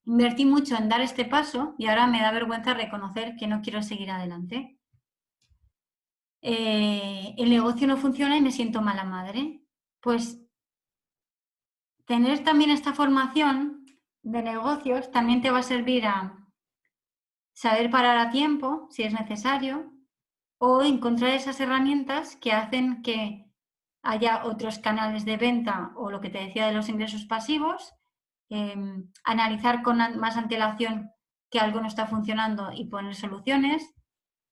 S1: invertí mucho en dar este paso y ahora me da vergüenza reconocer que no quiero seguir adelante. El negocio no funciona y me siento mala madre. Pues tener también esta formación de negocios también te va a servir a saber parar a tiempo, si es necesario, o encontrar esas herramientas que hacen que haya otros canales de venta o lo que te decía de los ingresos pasivos, analizar con más antelación que algo no está funcionando y poner soluciones,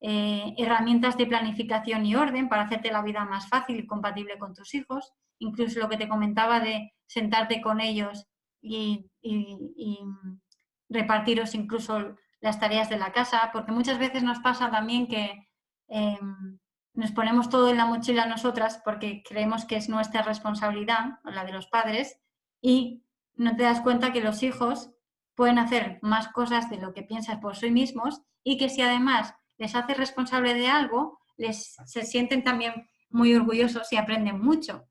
S1: herramientas de planificación y orden para hacerte la vida más fácil y compatible con tus hijos, incluso lo que te comentaba de sentarte con ellos y repartiros incluso las tareas de la casa, porque muchas veces nos pasa también que nos ponemos todo en la mochila nosotras porque creemos que es nuestra responsabilidad, la de los padres, y no te das cuenta que los hijos pueden hacer más cosas de lo que piensas por sí mismos y que si además les haces responsable de algo, se sienten también muy orgullosos y aprenden mucho.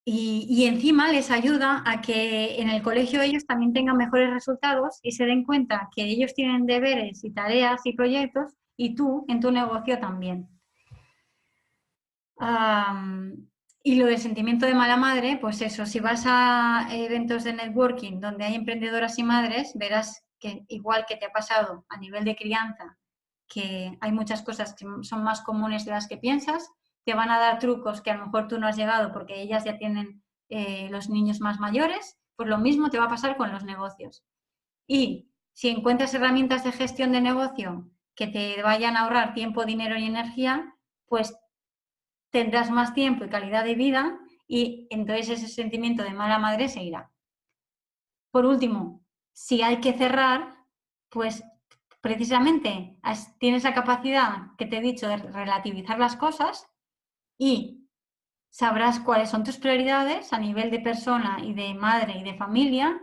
S1: Y encima les ayuda a que en el colegio ellos también tengan mejores resultados y se den cuenta que ellos tienen deberes y tareas y proyectos y tú en tu negocio también. Y lo del sentimiento de mala madre, pues eso, si vas a eventos de networking donde hay emprendedoras y madres, verás que igual que te ha pasado a nivel de crianza, que hay muchas cosas que son más comunes de las que piensas, te van a dar trucos que a lo mejor tú no has llegado porque ellas ya tienen los niños más mayores, pues lo mismo te va a pasar con los negocios. Y si encuentras herramientas de gestión de negocio que te vayan a ahorrar tiempo, dinero y energía, pues tendrás más tiempo y calidad de vida y entonces ese sentimiento de mala madre se irá. Por último, si hay que cerrar, pues precisamente tienes la capacidad que te he dicho de relativizar las cosas y sabrás cuáles son tus prioridades a nivel de persona y de madre y de familia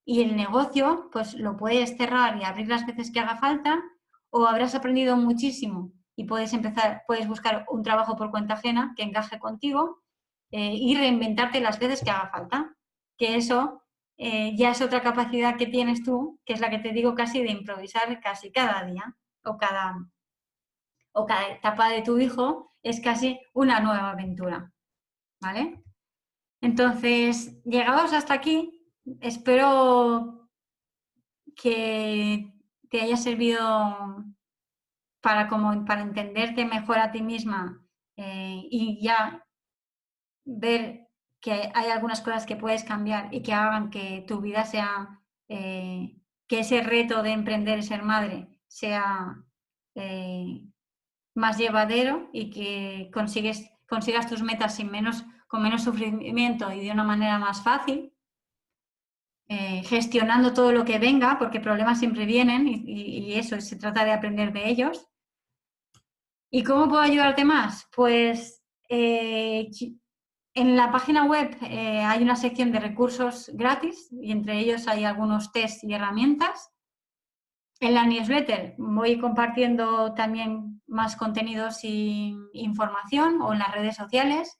S1: y el negocio pues lo puedes cerrar y abrir las veces que haga falta o habrás aprendido muchísimo y puedes buscar un trabajo por cuenta ajena que encaje contigo y reinventarte las veces que haga falta. Que eso ya es otra capacidad que tienes tú, que es la que te digo casi de improvisar casi cada día o cada etapa de tu hijo es casi una nueva aventura. ¿Vale? Entonces, llegados hasta aquí, espero que te haya servido para entenderte mejor a ti misma y ya ver que hay algunas cosas que puedes cambiar y que hagan que tu vida sea, que ese reto de emprender y ser madre sea más llevadero y que consigas tus metas con menos sufrimiento y de una manera más fácil, gestionando todo lo que venga, porque problemas siempre vienen y eso, se trata de aprender de ellos. ¿Y cómo puedo ayudarte más? Pues en la página web hay una sección de recursos gratis y entre ellos hay algunos tests y herramientas. En la newsletter voy compartiendo también más contenidos e información o en las redes sociales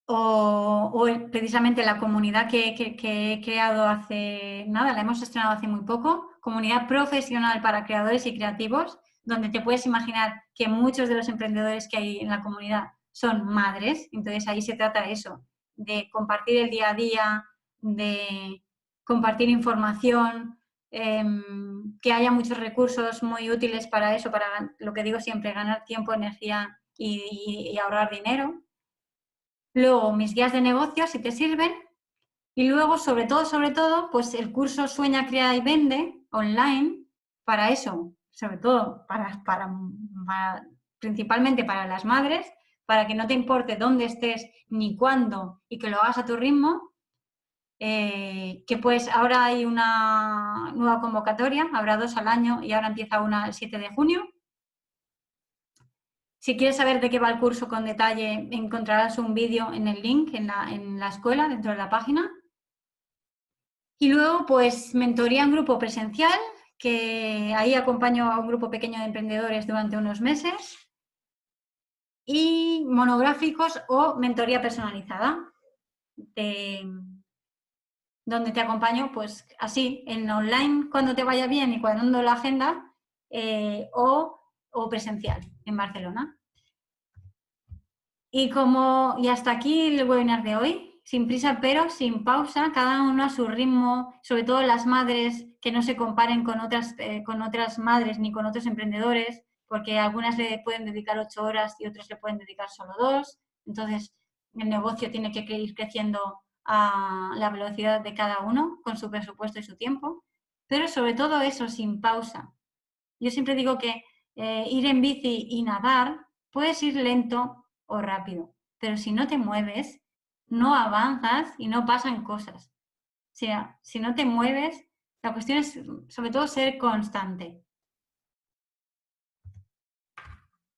S1: o precisamente la comunidad que he creado hace nada, la hemos estrenado hace muy poco, comunidad profesional para creadores y creativos, donde te puedes imaginar que muchos de los emprendedores que hay en la comunidad son madres, entonces ahí se trata de eso, de compartir el día a día, de compartir información, que haya muchos recursos muy útiles para eso, para lo que digo siempre, ganar tiempo, energía y ahorrar dinero. Luego, mis guías de negocios, si te sirven. Y luego, sobre todo, pues el curso Sueña, Crea y Vende online, para eso, sobre todo, principalmente para las madres, para que no te importe dónde estés ni cuándo y que lo hagas a tu ritmo. Que pues ahora hay una nueva convocatoria, habrá 2 al año y ahora empieza una el 7 de junio. Si quieres saber de qué va el curso con detalle, encontrarás un vídeo en el link en la escuela, dentro de la página. Y luego, pues, mentoría en grupo presencial, que ahí acompaño a un grupo pequeño de emprendedores durante unos meses. Y monográficos o mentoría personalizada, donde te acompaño, pues, así, en online cuando te vaya bien y cuando la agenda, o presencial en Barcelona. Y hasta aquí el webinar de hoy. sin prisa, pero sin pausa, cada uno a su ritmo, sobre todo las madres que no se comparen con otras madres ni con otros emprendedores, porque algunas le pueden dedicar 8 horas y otros le pueden dedicar solo 2. Entonces, el negocio tiene que ir creciendo a la velocidad de cada uno, con su presupuesto y su tiempo, pero sobre todo eso, sin pausa. Yo siempre digo que ir en bici y nadar, puedes ir lento o rápido, pero si no te mueves, no avanzas y no pasan cosas. O sea, si no te mueves, la cuestión es sobre todo ser constante.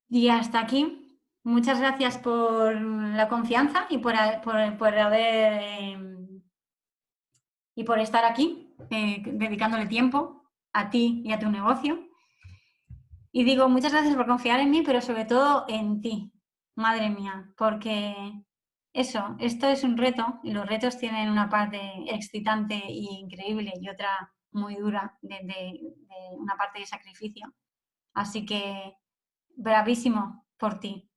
S1: Y hasta aquí. Muchas gracias por la confianza y por y por estar aquí, dedicándole tiempo a ti y a tu negocio. Y digo, muchas gracias por confiar en mí, pero sobre todo en ti, madre mía, porque esto es un reto y los retos tienen una parte excitante e increíble y otra muy dura de una parte de sacrificio. Así que bravísimo por ti.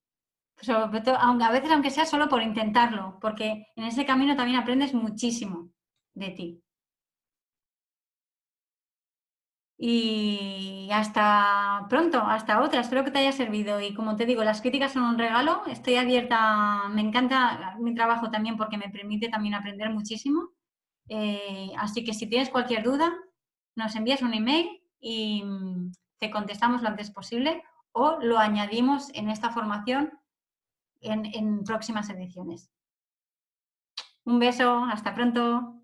S1: Sobre todo, a veces aunque sea solo por intentarlo, porque en ese camino también aprendes muchísimo de ti. Y hasta pronto, hasta otra. Espero que te haya servido. Y como te digo, las críticas son un regalo. Estoy abierta, me encanta mi trabajo también porque me permite también aprender muchísimo. Así que si tienes cualquier duda, nos envías un email y te contestamos lo antes posible o lo añadimos en esta formación en próximas ediciones. Un beso, hasta pronto.